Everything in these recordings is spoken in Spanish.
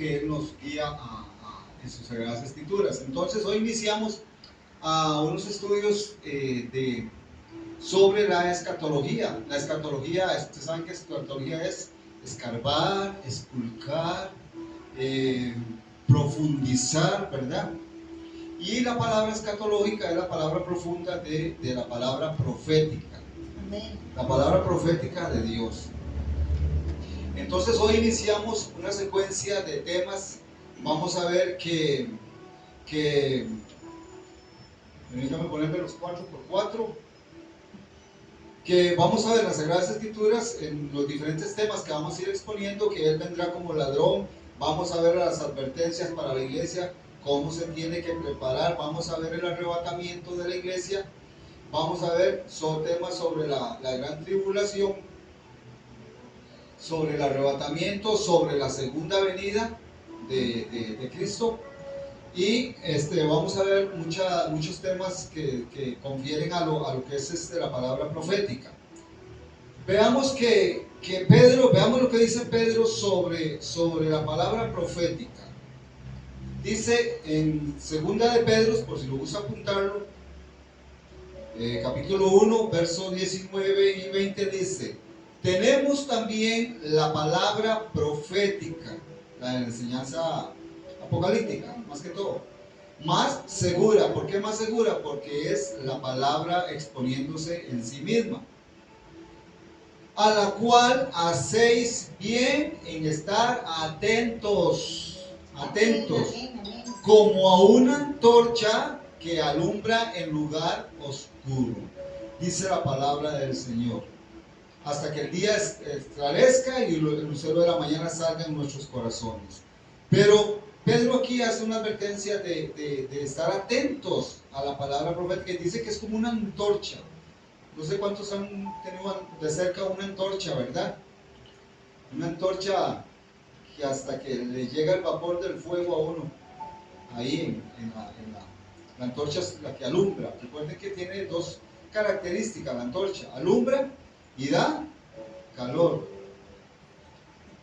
que Él nos guía en sus Sagradas Escrituras. Entonces hoy iniciamos unos estudios sobre la escatología. La escatología, ustedes saben que escatología es escarbar, esculcar, profundizar, ¿verdad? Y la palabra escatológica es la palabra profunda de la palabra profética. Amén. La palabra profética de Dios. Entonces hoy iniciamos una secuencia de temas. Vamos a ver que permítame ponerme los 4x4, que vamos a ver las Sagradas Escrituras en los diferentes temas que vamos a ir exponiendo, que Él vendrá como ladrón. Vamos a ver las advertencias para la iglesia, cómo se tiene que preparar. Vamos a ver el arrebatamiento de la iglesia. Vamos a ver temas sobre la gran tribulación, sobre el arrebatamiento, sobre la segunda venida de Cristo. Y vamos a ver muchos temas que confieren a lo que es la palabra profética. Veamos veamos lo que dice Pedro sobre la palabra profética. Dice en segunda de Pedro, por si lo gusta apuntarlo, capítulo 1, versos 19 y 20 dice: tenemos también la palabra profética, la enseñanza apocalíptica, más que todo, más segura. ¿Por qué más segura? Porque es la palabra exponiéndose en sí misma, a la cual hacéis bien en estar atentos, como a una antorcha que alumbra en lugar oscuro, dice la palabra del Señor, hasta que el día esclarezca y el lucero de la mañana salga en nuestros corazones. Pero Pedro aquí hace una advertencia de estar atentos a la palabra profética, y dice que es como una antorcha. No sé cuántos han tenido de cerca una antorcha, ¿verdad? Una antorcha que hasta que le llega el vapor del fuego a uno, ahí la antorcha es la que alumbra. Recuerden que tiene dos características la antorcha: alumbra y da calor.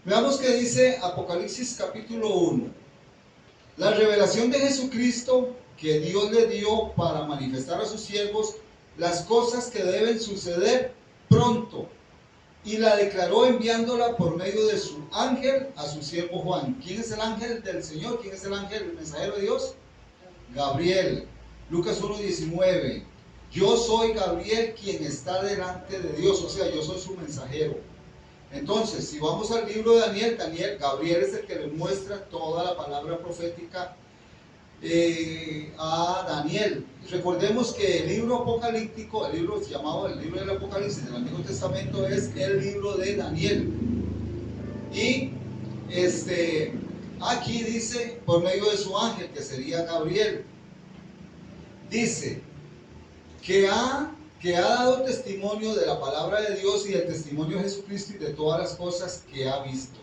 Veamos qué dice Apocalipsis capítulo 1. La revelación de Jesucristo que Dios le dio para manifestar a sus siervos las cosas que deben suceder pronto, y la declaró enviándola por medio de su ángel a su siervo Juan. ¿Quién es el ángel del Señor? ¿Quién es el ángel, el mensajero de Dios? Gabriel. Lucas 1:19. Yo soy Gabriel quien está delante de Dios, o sea, yo soy su mensajero. Entonces, si vamos al libro de Gabriel es el que le muestra toda la palabra profética a Daniel. Recordemos que el libro apocalíptico, el libro llamado el libro del Apocalipsis del Antiguo Testamento, es el libro de Daniel. Y aquí dice, por medio de su ángel, que sería Gabriel, dice que ha dado testimonio de la palabra de Dios y del testimonio de Jesucristo y de todas las cosas que ha visto.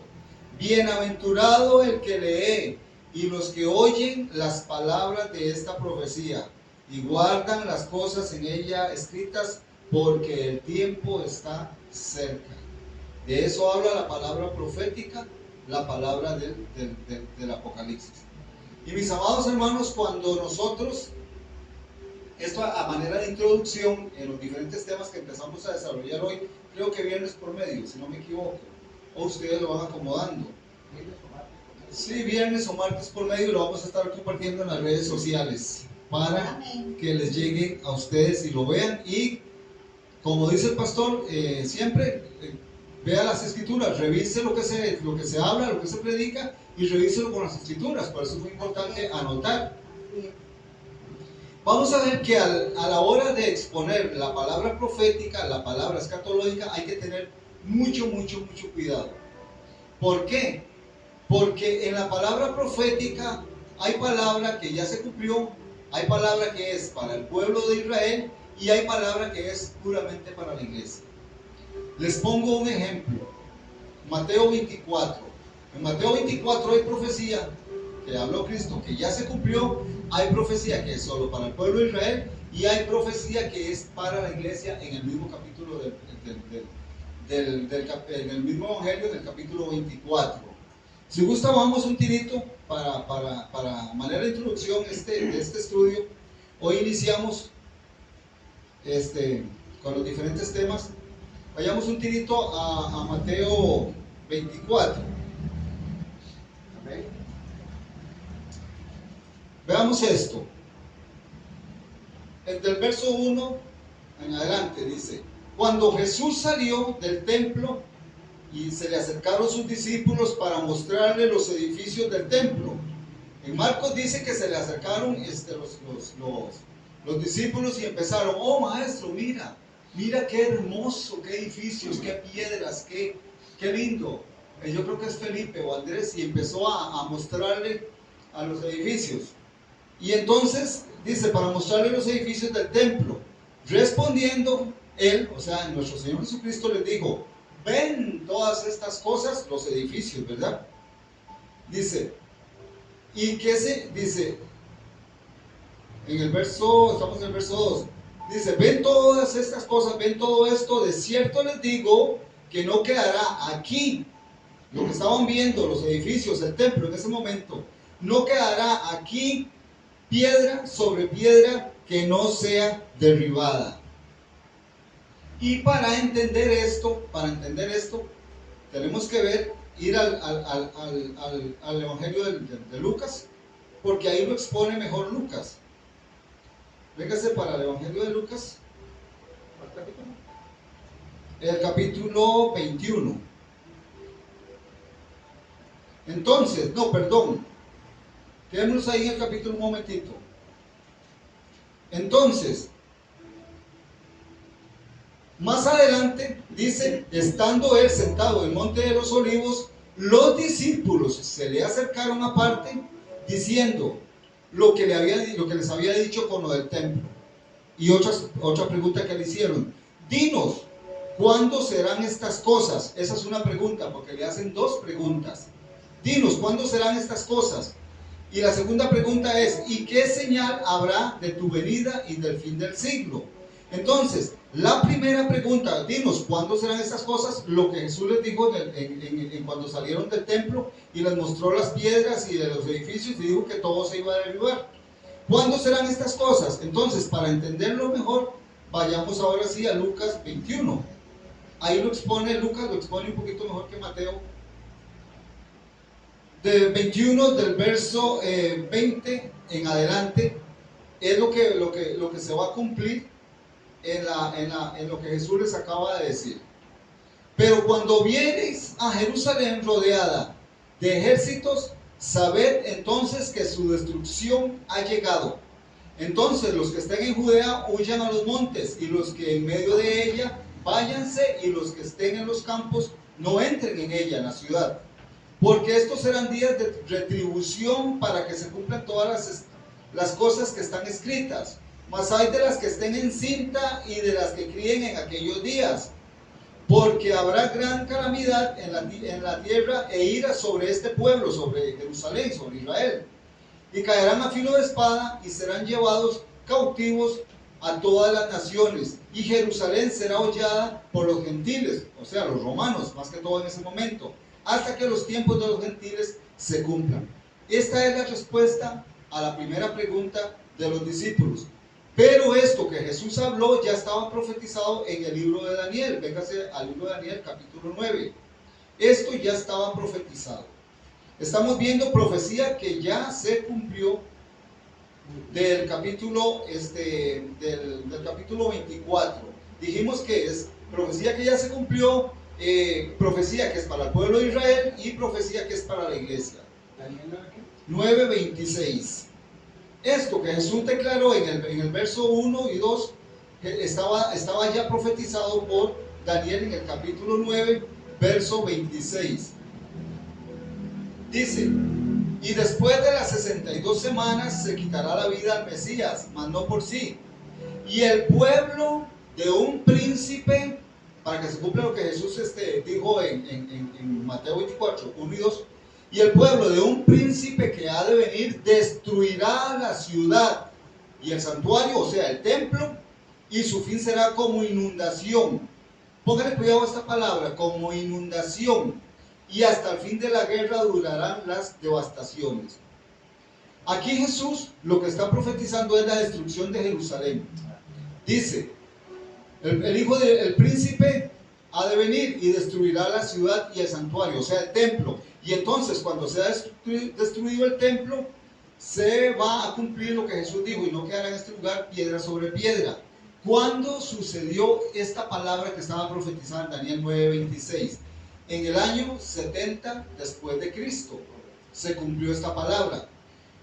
Bienaventurado el que lee y los que oyen las palabras de esta profecía y guardan las cosas en ella escritas, porque el tiempo está cerca. De eso habla la palabra profética, la palabra del Apocalipsis. Y mis amados hermanos, cuando nosotros, esto a manera de introducción en los diferentes temas que empezamos a desarrollar hoy, creo que viernes por medio, si no me equivoco, o ustedes lo van acomodando. Sí, viernes o martes por medio, lo vamos a estar compartiendo en las redes sociales para que les llegue a ustedes y lo vean. Y como dice el pastor, siempre vea las escrituras, revise lo que se habla, lo que se predica, y revíselo con las escrituras. Por eso es muy importante anotar. Vamos a ver que a la hora de exponer la palabra profética, la palabra escatológica, hay que tener mucho cuidado. ¿Por qué? Porque en la palabra profética hay palabra que ya se cumplió, hay palabra que es para el pueblo de Israel y hay palabra que es puramente para la iglesia. Les pongo un ejemplo. Mateo 24. En Mateo 24 hay profecía que habló Cristo que ya se cumplió, hay profecía que es solo para el pueblo de Israel y hay profecía que es para la iglesia en el mismo capítulo en el mismo evangelio del capítulo 24. Si gusta, vamos un tirito para manera de introducción de este estudio. Hoy iniciamos con los diferentes temas. Vayamos un tirito a Mateo 24. Amén. Veamos esto. Del verso 1 en adelante dice: cuando Jesús salió del templo y se le acercaron sus discípulos para mostrarle los edificios del templo. En Marcos dice que se le acercaron los discípulos y empezaron: oh maestro, mira qué hermoso, qué edificios, qué piedras, qué lindo. Yo creo que es Felipe o Andrés, y empezó a mostrarle a los edificios. Y entonces dice, para mostrarle los edificios del templo. Respondiendo él, o sea, nuestro Señor Jesucristo les dijo: ven todas estas cosas, los edificios, ¿verdad? Dice, y que dice, estamos en el verso 2, dice: ven todas estas cosas, ven todo esto, de cierto les digo que no quedará aquí, lo que estaban viendo, los edificios, el templo en ese momento, no quedará aquí piedra sobre piedra que no sea derribada. Y para entender esto, tenemos que ir al Evangelio de Lucas, porque ahí lo expone mejor Lucas. Véngase para el Evangelio de Lucas, el capítulo 21. Entonces, quedémonos ahí en el capítulo un momentito. Entonces, más adelante dice: estando él sentado en el monte de los olivos, los discípulos se le acercaron aparte, diciendo lo que les había dicho con lo del templo. Y otra pregunta que le hicieron: dinos, ¿cuándo serán estas cosas? Esa es una pregunta, porque le hacen dos preguntas. Dinos, ¿cuándo serán estas cosas? Y la segunda pregunta es: ¿y qué señal habrá de tu venida y del fin del siglo? Entonces, la primera pregunta: dinos, ¿cuándo serán estas cosas? Lo que Jesús les dijo en cuando salieron del templo y les mostró las piedras y de los edificios y dijo que todo se iba a derribar. ¿Cuándo serán estas cosas? Entonces, para entenderlo mejor, vayamos ahora sí a Lucas 21. Ahí Lucas lo expone un poquito mejor que Mateo. Del 21, del verso 20 en adelante, es lo que se va a cumplir en lo que Jesús les acaba de decir. Pero cuando vienes a Jerusalén rodeada de ejércitos, sabed entonces que su destrucción ha llegado. Entonces los que estén en Judea huyan a los montes, y los que en medio de ella váyanse, y los que estén en los campos no entren en ella, en la ciudad. Porque estos serán días de retribución para que se cumplan todas las cosas que están escritas. Mas hay de las que estén en cinta y de las que críen en aquellos días. Porque habrá gran calamidad en la tierra e ira sobre este pueblo, sobre Jerusalén, sobre Israel. Y caerán a filo de espada y serán llevados cautivos a todas las naciones. Y Jerusalén será hollada por los gentiles, o sea, los romanos, más que todo en ese momento, hasta que los tiempos de los gentiles se cumplan. Esta es la respuesta a la primera pregunta de los discípulos. Pero esto que Jesús habló ya estaba profetizado en el libro de Daniel. Véngase al libro de Daniel, capítulo 9. Esto ya estaba profetizado. Estamos viendo profecía que ya se cumplió del capítulo 24. Dijimos que es profecía que ya se cumplió, profecía que es para el pueblo de Israel y profecía que es para la iglesia. Daniel 9:26. Esto que Jesús declaró en el verso 1 y 2 estaba ya profetizado por Daniel en el capítulo 9, verso 26. Dice: y después de las 62 semanas se quitará la vida al Mesías, mas no por sí. Y el pueblo de un príncipe, para que se cumpla lo que Jesús dijo en Mateo 24, 1 y 2. Y el pueblo de un príncipe que ha de venir destruirá la ciudad y el santuario, o sea, el templo, y su fin será como inundación. Póngale cuidado a esta palabra, como inundación. y hasta el fin de la guerra durarán las devastaciones. Aquí Jesús lo que está profetizando es la destrucción de Jerusalén. Dice, el hijo del príncipe ha de venir y destruirá la ciudad y el santuario, o sea, el templo. Y entonces, cuando sea destruido el templo, se va a cumplir lo que Jesús dijo, y no quedará en este lugar piedra sobre piedra. ¿Cuándo sucedió esta palabra que estaba profetizada en Daniel 9:26? En el año 70 después de Cristo se cumplió esta palabra.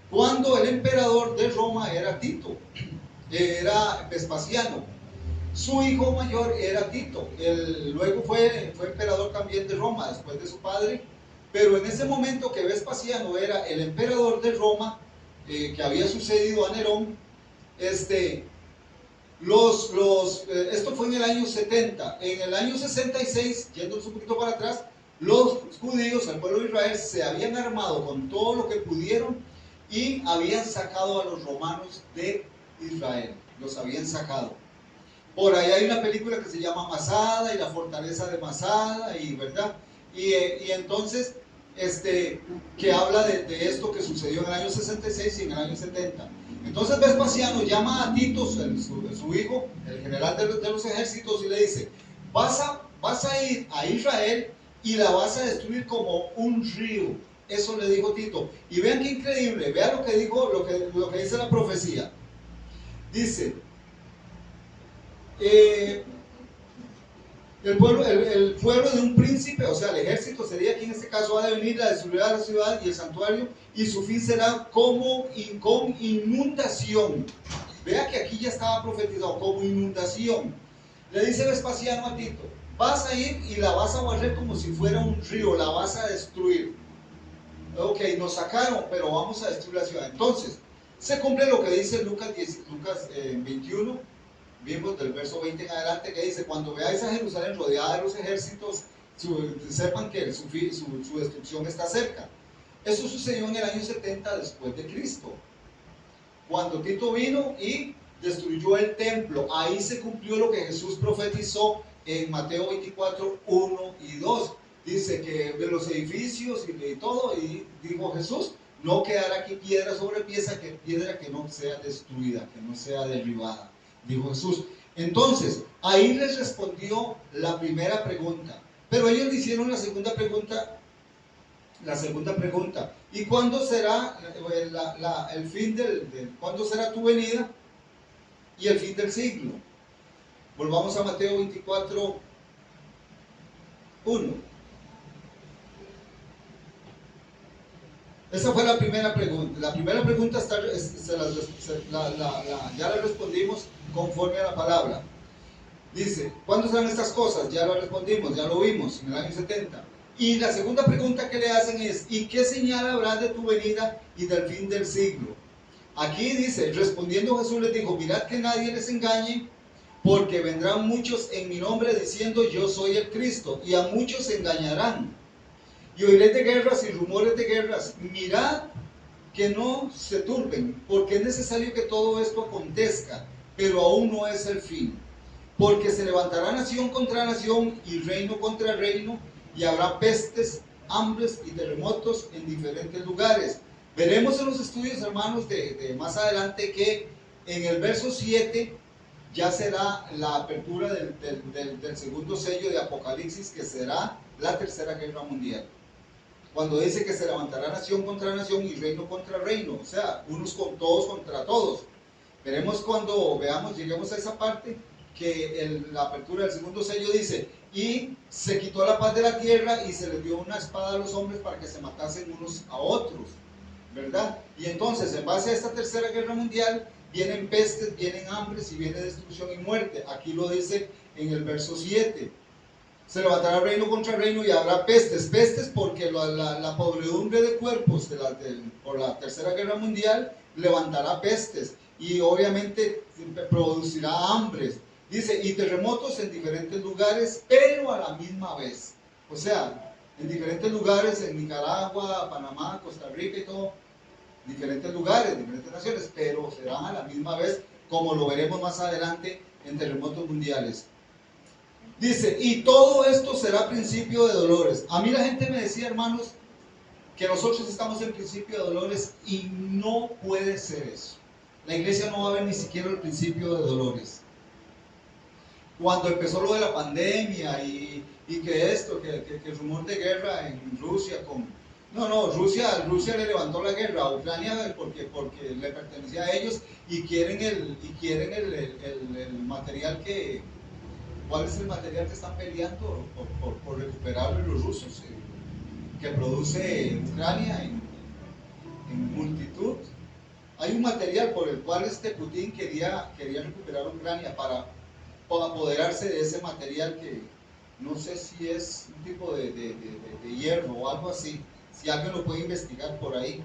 Cuando el emperador de Roma era Tito, era Vespasiano. Su hijo mayor era Tito. Luego fue emperador también de Roma después de su padre. Pero en ese momento que Vespasiano era el emperador de Roma, que había sucedido a Nerón, esto fue en el año 70. En el año 66, yéndonos un poquito para atrás, los judíos, el pueblo de Israel, se habían armado con todo lo que pudieron y habían sacado a los romanos de Israel. Los habían sacado. Por ahí hay una película que se llama Masada y la fortaleza de Masada, y ¿verdad? Y entonces, que habla de esto que sucedió en el año 66 y en el año 70. Entonces Vespasiano llama a Tito, su hijo, el general de los ejércitos, y le dice, vas a ir a Israel y la vas a destruir como un río. Eso le dijo Tito. Y vean qué increíble, vean lo que dijo, lo que dice la profecía. Dice, el pueblo de un príncipe, o sea, el ejército sería aquí en este caso, ha de venir a destruir la ciudad y el santuario, y su fin será con inundación. Vea que aquí ya estaba profetizado, como inundación. Le dice Vespasiano a Tito, vas a ir y la vas a barrer como si fuera un río, la vas a destruir. Ok, nos sacaron, pero vamos a destruir la ciudad. Entonces, se cumple lo que dice Lucas 21, vimos del verso 20 en adelante, que dice, cuando veáis a Jerusalén rodeada de los ejércitos, sepan que su destrucción está cerca. Eso sucedió en el año 70 después de Cristo, cuando Tito vino y destruyó el templo. Ahí se cumplió lo que Jesús profetizó en Mateo 24, 1 y 2. Dice que de los edificios y todo, y dijo Jesús, no quedará aquí piedra sobre piedra que no sea destruida, que no sea derribada, dijo Jesús. Entonces, ahí les respondió la primera pregunta, pero ellos le hicieron la segunda pregunta. ¿Y cuándo será el fin cuándo será tu venida y el fin del siglo? Volvamos a Mateo 24, 1. Esa fue la primera pregunta. La primera pregunta ya la respondimos conforme a la palabra. Dice, ¿cuándo serán estas cosas? Ya lo respondimos, ya lo vimos en el año 70. Y la segunda pregunta que le hacen es, ¿y qué señal habrá de tu venida y del fin del siglo? Aquí dice, respondiendo Jesús les dijo, mirad que nadie les engañe, porque vendrán muchos en mi nombre diciendo, yo soy el Cristo, y a muchos se engañarán. Y oiréis de guerras y rumores de guerras. Mirad que no se turben, porque es necesario que todo esto acontezca, pero aún no es el fin. Porque se levantará nación contra nación y reino contra reino, y habrá pestes, hambres y terremotos en diferentes lugares. Veremos en los estudios, hermanos, de más adelante, que en el verso 7 ya será la apertura del segundo sello de Apocalipsis, que será la tercera guerra mundial. Cuando dice que se levantará nación contra nación y reino contra reino, o sea, unos con todos contra todos. Veremos cuando lleguemos a esa parte, que la apertura del segundo sello dice, y se quitó la paz de la tierra y se les dio una espada a los hombres para que se matasen unos a otros, ¿verdad? Y entonces, en base a esta tercera guerra mundial, vienen pestes, vienen hambres y viene destrucción y muerte. Aquí lo dice en el verso 7. Se levantará reino contra reino y habrá pestes porque la podredumbre de cuerpos por la tercera guerra mundial levantará pestes y obviamente producirá hambres. Dice, y terremotos en diferentes lugares, pero a la misma vez. O sea, en diferentes lugares, en Nicaragua, Panamá, Costa Rica y todo, diferentes lugares, diferentes naciones, pero serán a la misma vez, como lo veremos más adelante en terremotos mundiales. Dice, y todo esto será principio de dolores. A mí la gente me decía, hermanos, que nosotros estamos en principio de dolores y no puede ser eso. La iglesia no va a ver ni siquiera el principio de dolores. Cuando empezó lo de la pandemia y que esto, que el rumor de guerra en Rusia con... No, Rusia le levantó la guerra a Ucrania porque le pertenecía a ellos y quieren el material que... ¿Cuál es el material que están peleando por recuperarlo los rusos? Que produce Ucrania en multitud. Hay un material por el cual Putin quería recuperar Ucrania para apoderarse de ese material que no sé si es un tipo de hierro o algo así, si alguien lo puede investigar por ahí.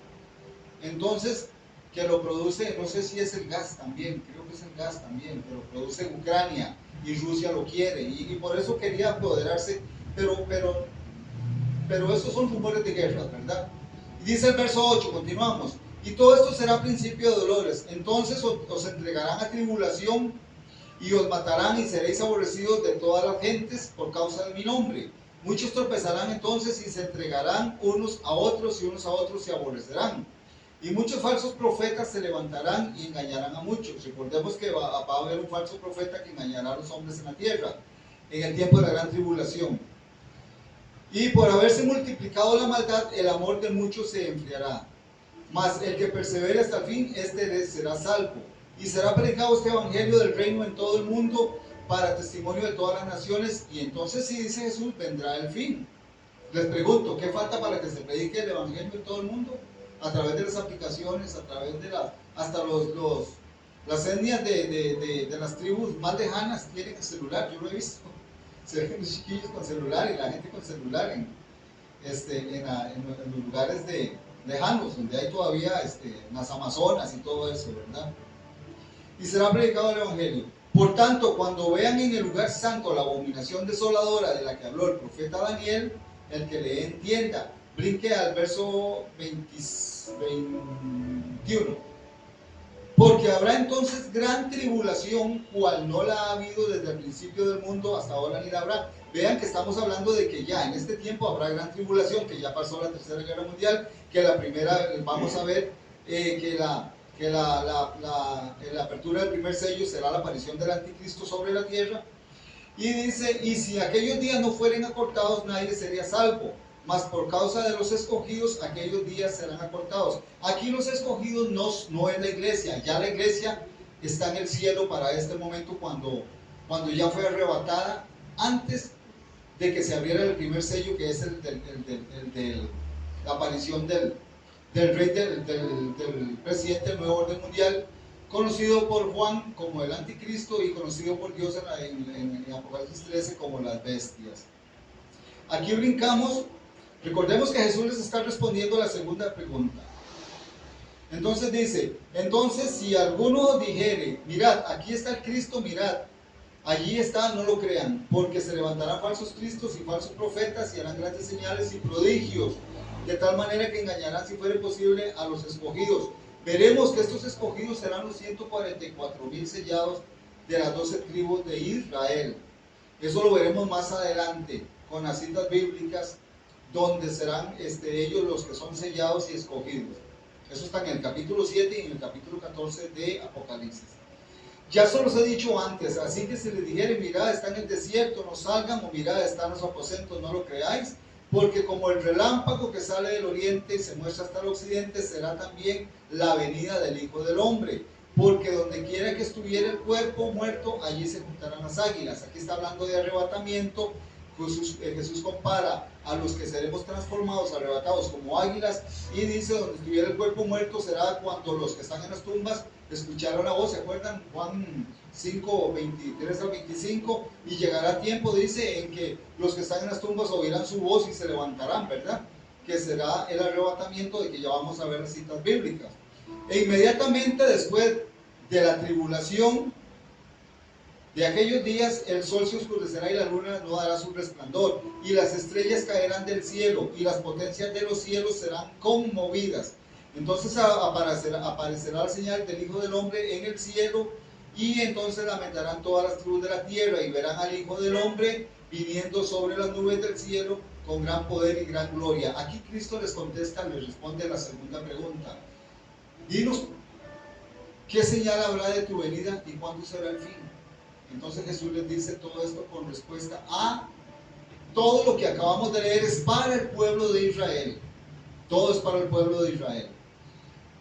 Entonces, que lo produce, no sé si es el gas también, creo que es el gas también, que lo produce Ucrania y Rusia lo quiere y por eso quería apoderarse, pero estos son rumores de guerra, ¿verdad? Y dice el verso 8, continuamos, y todo esto será principio de dolores, entonces os entregarán a tribulación y os matarán y seréis aborrecidos de todas las gentes por causa de mi nombre. Muchos tropezarán entonces y se entregarán unos a otros y unos a otros se aborrecerán. Y muchos falsos profetas se levantarán y engañarán a muchos. Recordemos que va a haber un falso profeta que engañará a los hombres en la tierra en el tiempo de la gran tribulación. Y por haberse multiplicado la maldad, el amor de muchos se enfriará. Mas el que persevere hasta el fin, este será salvo. Y será predicado este evangelio del reino en todo el mundo para testimonio de todas las naciones. Y entonces, si dice Jesús, vendrá el fin. Les pregunto, ¿qué falta para que se predique el evangelio en todo el mundo? A través de las aplicaciones, a través de hasta las etnias de las tribus más lejanas tienen el celular. Yo lo he visto. Se ven los chiquillos con celular y la gente con celular en los lugares lejanos, donde hay todavía las Amazonas y todo eso, ¿verdad? Y será predicado el evangelio. Por tanto, cuando vean en el lugar santo la abominación desoladora de la que habló el profeta Daniel, el que le entienda, brinque al verso 21. Porque habrá entonces gran tribulación, cual no la ha habido desde el principio del mundo hasta ahora ni la habrá. Vean que estamos hablando de que ya en este tiempo habrá gran tribulación, que ya pasó la tercera guerra mundial, que la primera, vamos a ver que la apertura del primer sello será la aparición del anticristo sobre la tierra. Y dice, y si aquellos días no fueren acortados, nadie sería salvo. Mas por causa de los escogidos, aquellos días serán acortados. Aquí los escogidos no es la iglesia, ya la iglesia está en el cielo para este momento cuando ya fue arrebatada, antes de que se abriera el primer sello, que es la aparición del rey, del presidente del nuevo orden mundial, conocido por Juan como el anticristo y conocido por Dios en Apocalipsis 13 como las bestias. Aquí brincamos. Recordemos que Jesús les está respondiendo a la segunda pregunta. Entonces dice, entonces si alguno dijere, mirad, aquí está el Cristo, mirad, allí está, no lo crean, porque se levantarán falsos cristos y falsos profetas y harán grandes señales y prodigios, de tal manera que engañarán, si fuere posible, a los escogidos. Veremos que estos escogidos serán los 144,000 sellados de las 12 tribus de Israel. Eso lo veremos más adelante con las citas bíblicas, donde serán ellos los que son sellados y escogidos. Eso está en el capítulo 7 y en el capítulo 14 de Apocalipsis. Ya se los he dicho antes, así que si les dijere, mirad, está en el desierto, no salgan, o mirad, está en los aposentos, no lo creáis, porque como el relámpago que sale del oriente y se muestra hasta el occidente, será también la venida del Hijo del Hombre. Porque donde quiera que estuviera el cuerpo muerto, allí se juntarán las águilas. Aquí está hablando de arrebatamiento. Jesús compara a los que seremos transformados, arrebatados como águilas, y dice, donde estuviera el cuerpo muerto será cuando los que están en las tumbas escucharon la voz. ¿Se acuerdan? Juan 5, 23 al 25, y llegará tiempo, dice, en que los que están en las tumbas oirán su voz y se levantarán, ¿verdad? Que será el arrebatamiento, de que ya vamos a ver las citas bíblicas. E inmediatamente después de la tribulación de aquellos días, el sol se oscurecerá y la luna no dará su resplandor, y las estrellas caerán del cielo, y las potencias de los cielos serán conmovidas. Entonces aparecerá la señal del Hijo del Hombre en el cielo, Y entonces lamentarán todas las tribus de la tierra y verán al Hijo del Hombre viniendo sobre las nubes del cielo con gran poder y gran gloria. Aquí Cristo les contesta, les responde a la segunda pregunta. Dinos, ¿qué señal habrá de tu venida y cuándo será el fin? Entonces Jesús les dice todo esto con respuesta a todo lo que acabamos de leer es para el pueblo de Israel. Todo es para el pueblo de Israel.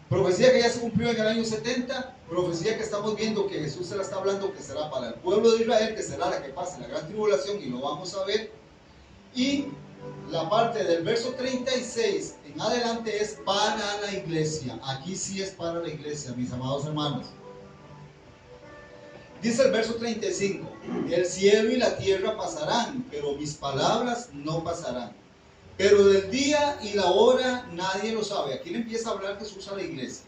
Profecía que ya se cumplió en el año 70, profecía que estamos viendo que Jesús se la está hablando que será para el pueblo de Israel, que será la que pase la gran tribulación y lo vamos a ver. Y la parte del verso 36 en adelante es para la iglesia. Aquí sí es para la iglesia, mis amados hermanos. Dice el verso 35, el cielo y la tierra pasarán, pero mis palabras no pasarán. Pero del día y la hora nadie lo sabe. Aquí le empieza a hablar Jesús a la iglesia.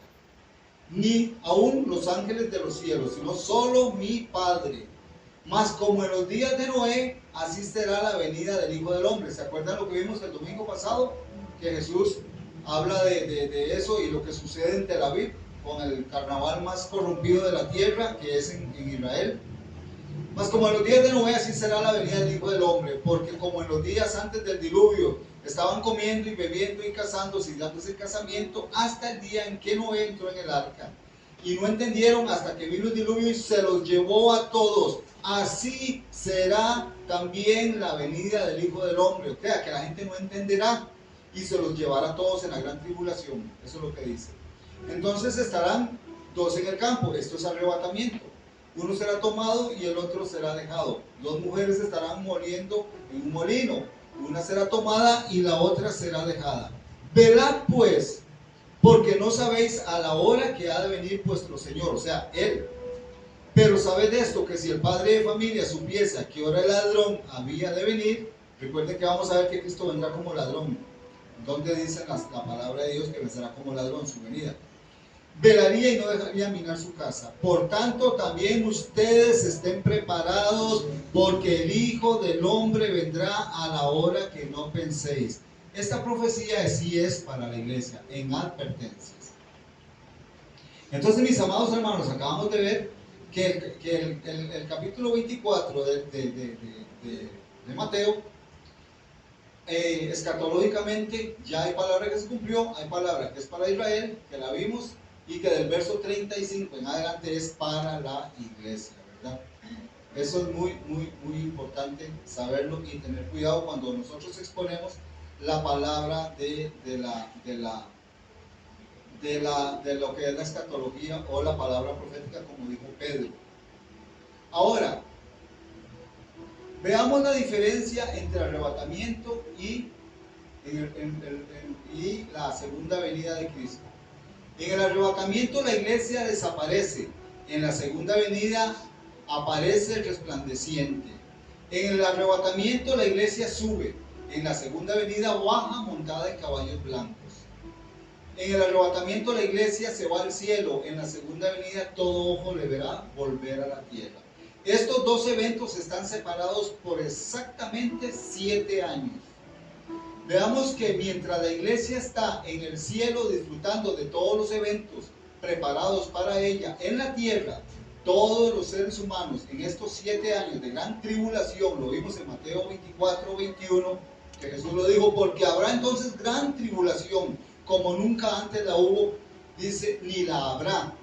Ni aún los ángeles de los cielos, sino solo mi Padre. Mas como en los días de Noé, así será la venida del Hijo del Hombre. ¿Se acuerdan lo que vimos el domingo pasado? Que Jesús habla de eso y lo que sucede en Tel Aviv, con el carnaval más corrompido de la tierra, que es en Israel. Mas como en los días de Noé, así será la venida del Hijo del Hombre, porque como en los días antes del diluvio, estaban comiendo y bebiendo y casándose y dándose el casamiento, hasta el día en que Noé entró en el arca. Y no entendieron hasta que vino el diluvio y se los llevó a todos. Así será también la venida del Hijo del Hombre. O sea, que la gente no entenderá y se los llevará a todos en la gran tribulación. Eso es lo que dice. Entonces estarán dos en el campo. Esto es arrebatamiento. Uno será tomado y el otro será dejado. Dos mujeres estarán moliendo en un molino. Una será tomada y la otra será dejada. Velad pues, porque no sabéis a la hora que ha de venir vuestro Señor, o sea, Él. Pero sabed esto, que si el padre de familia supiese a qué hora el ladrón había de venir, recuerden que vamos a ver que Cristo vendrá como ladrón. Donde dice la palabra de Dios que vendrá como ladrón su venida. Velaría y no dejaría minar su casa. Por tanto, también ustedes estén preparados, porque el Hijo del Hombre vendrá a la hora que no penséis. Esta profecía sí es para la iglesia, en advertencias. Entonces, mis amados hermanos, acabamos de ver que el capítulo 24 de Mateo, escatológicamente, ya hay palabra que se cumplió, hay palabra que es para Israel, que la vimos, y que del verso 35 en adelante es para la iglesia, ¿verdad? Eso es muy importante saberlo y tener cuidado cuando nosotros exponemos la palabra de lo que es la escatología o la palabra profética, como dijo Pedro. Ahora, veamos la diferencia entre arrebatamiento y la segunda venida de Cristo. En el arrebatamiento la iglesia desaparece, en la segunda venida aparece resplandeciente. En el arrebatamiento la iglesia sube, en la segunda venida baja montada en caballos blancos. En el arrebatamiento la iglesia se va al cielo, en la segunda venida todo ojo le verá volver a la tierra. Estos dos eventos están separados por exactamente 7 años. Veamos que mientras la iglesia está en el cielo disfrutando de todos los eventos preparados para ella en la tierra, todos los seres humanos en estos 7 años de gran tribulación, lo vimos en Mateo 24, 21, que Jesús lo dijo, porque habrá entonces gran tribulación, como nunca antes la hubo, dice, ni la habrá.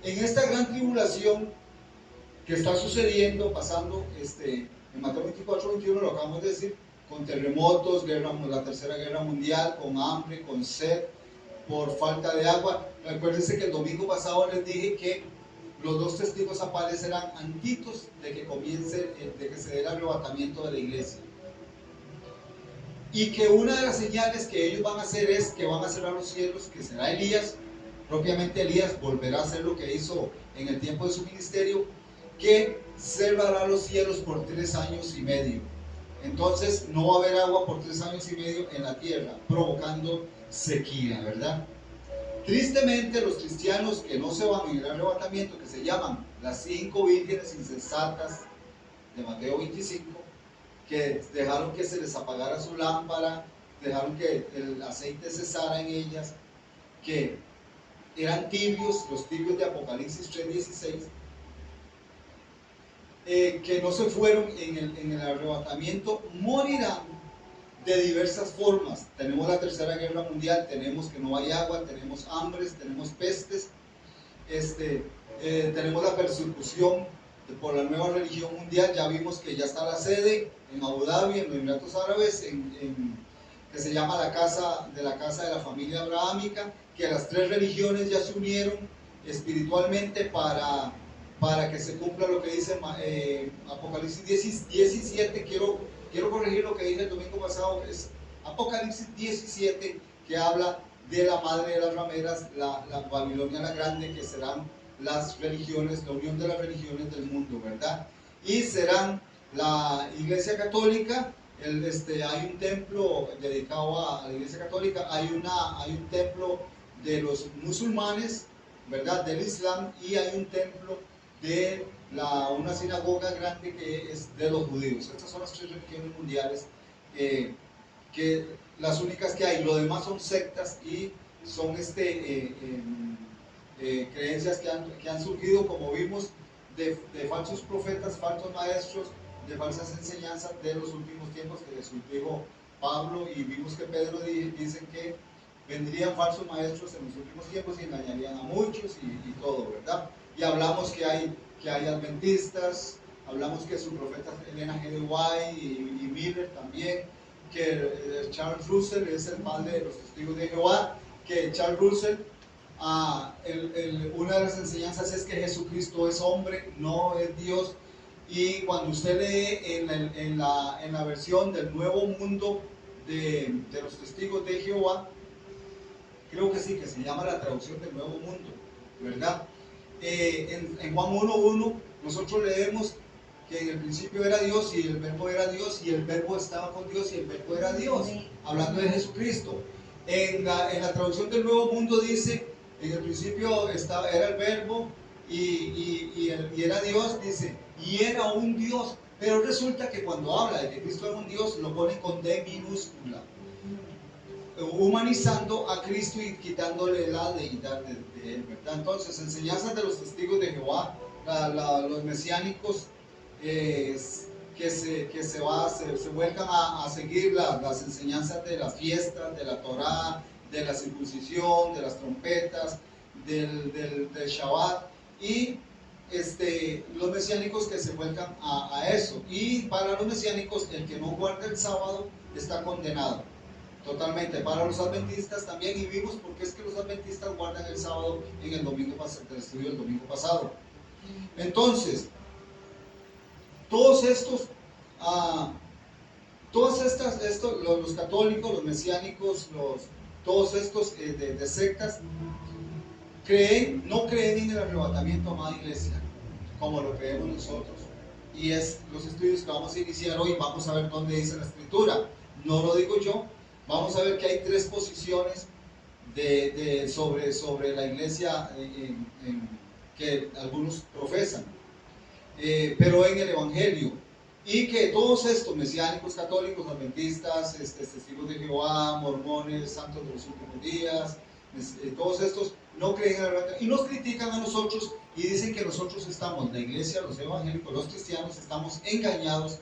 En esta gran tribulación que está sucediendo, pasando en Mateo 24, 21, lo acabamos de decir, con terremotos, la tercera guerra mundial, con hambre, con sed, por falta de agua. Recuérdense que el domingo pasado les dije que los dos testigos aparecerán antitos de que comience, de que se dé el arrebatamiento de la iglesia. Y que una de las señales que ellos van a hacer es que van a cerrar los cielos, que será Elías. Propiamente Elías volverá a hacer lo que hizo en el tiempo de su ministerio, que cerrará los cielos por 3 años y medio. Entonces no va a haber agua por 3 años y medio en la tierra, provocando sequía, ¿verdad? Tristemente, los cristianos que no se van en el arrebatamiento, que se llaman las 5 vírgenes insensatas de Mateo 25, que dejaron que se les apagara su lámpara, dejaron que el aceite cesara en ellas, que eran tibios, los tibios de Apocalipsis 3:16, que no se fueron en el arrebatamiento morirán de diversas formas. Tenemos la Tercera Guerra Mundial, tenemos que no hay agua, tenemos hambres, tenemos pestes, tenemos la persecución por la nueva religión mundial. Ya vimos que ya está la sede en Abu Dhabi, en los Emiratos Árabes, que se llama la casa de la familia abrahámica, que las tres religiones ya se unieron espiritualmente para que se cumpla lo que dice Apocalipsis 17. Quiero corregir lo que dije el domingo pasado, es Apocalipsis 17, que habla de la madre de las rameras, la Babilonia la Grande, que serán las religiones, la unión de las religiones del mundo, ¿verdad? Y serán la Iglesia Católica. Hay un templo dedicado a la Iglesia Católica, hay un templo de los musulmanes, ¿verdad? Del Islam, y hay un templo de una sinagoga grande que es de los judíos. Estas son las tres religiones mundiales, que las únicas que hay. Lo demás son sectas y son creencias que han surgido, como vimos, de falsos profetas, falsos maestros, de falsas enseñanzas de los últimos tiempos, que Jesús dijo Pablo, y vimos que Pedro dicen que vendrían falsos maestros en los últimos tiempos y engañarían a muchos y todo, ¿verdad? Y hablamos que hay adventistas, hablamos que su profeta Elena G. de White y Miller también, que Charles Russell es el padre de los testigos de Jehová, que Charles Russell, una de las enseñanzas es que Jesucristo es hombre, no es Dios. Y cuando usted lee en la versión del Nuevo Mundo de los testigos de Jehová, creo que sí, que se llama la traducción del Nuevo Mundo, ¿verdad? En Juan 1:1 nosotros leemos que en el principio era Dios y el verbo era Dios y el verbo estaba con Dios y el verbo era Dios, hablando de Jesucristo. En la traducción del Nuevo Mundo dice, en el principio era el verbo y era Dios, dice, y era un Dios. Pero resulta que cuando habla de que Cristo era un Dios, lo pone con D minúscula, humanizando a Cristo y quitándole la deidad de él, ¿verdad? Entonces, enseñanzas de los testigos de Jehová, los mesiánicos, que se vuelcan a seguir las enseñanzas de las fiestas, de la Torá, de la circuncisión, de las trompetas, del Shabbat, y los mesiánicos que se vuelcan a eso. Y para los mesiánicos, el que no guarda el sábado está condenado totalmente. Para los adventistas también, y vimos por qué es que los adventistas guardan el sábado en el domingo pasado, el estudio del domingo pasado. Entonces, todos estos, los católicos, los mesiánicos, todos estos de sectas, no creen en el arrebatamiento, amada iglesia, como lo creemos nosotros. Y es los estudios que vamos a iniciar hoy. Vamos a ver dónde dice la escritura. No lo digo yo. Vamos a ver que hay tres posiciones sobre la iglesia que algunos profesan, pero en el Evangelio. Y que todos estos mesiánicos, católicos, adventistas, testigos de Jehová, mormones, santos de los últimos días, todos estos no creen en la verdad y nos critican a nosotros y dicen que nosotros estamos, la iglesia, los evangélicos, los cristianos, estamos engañados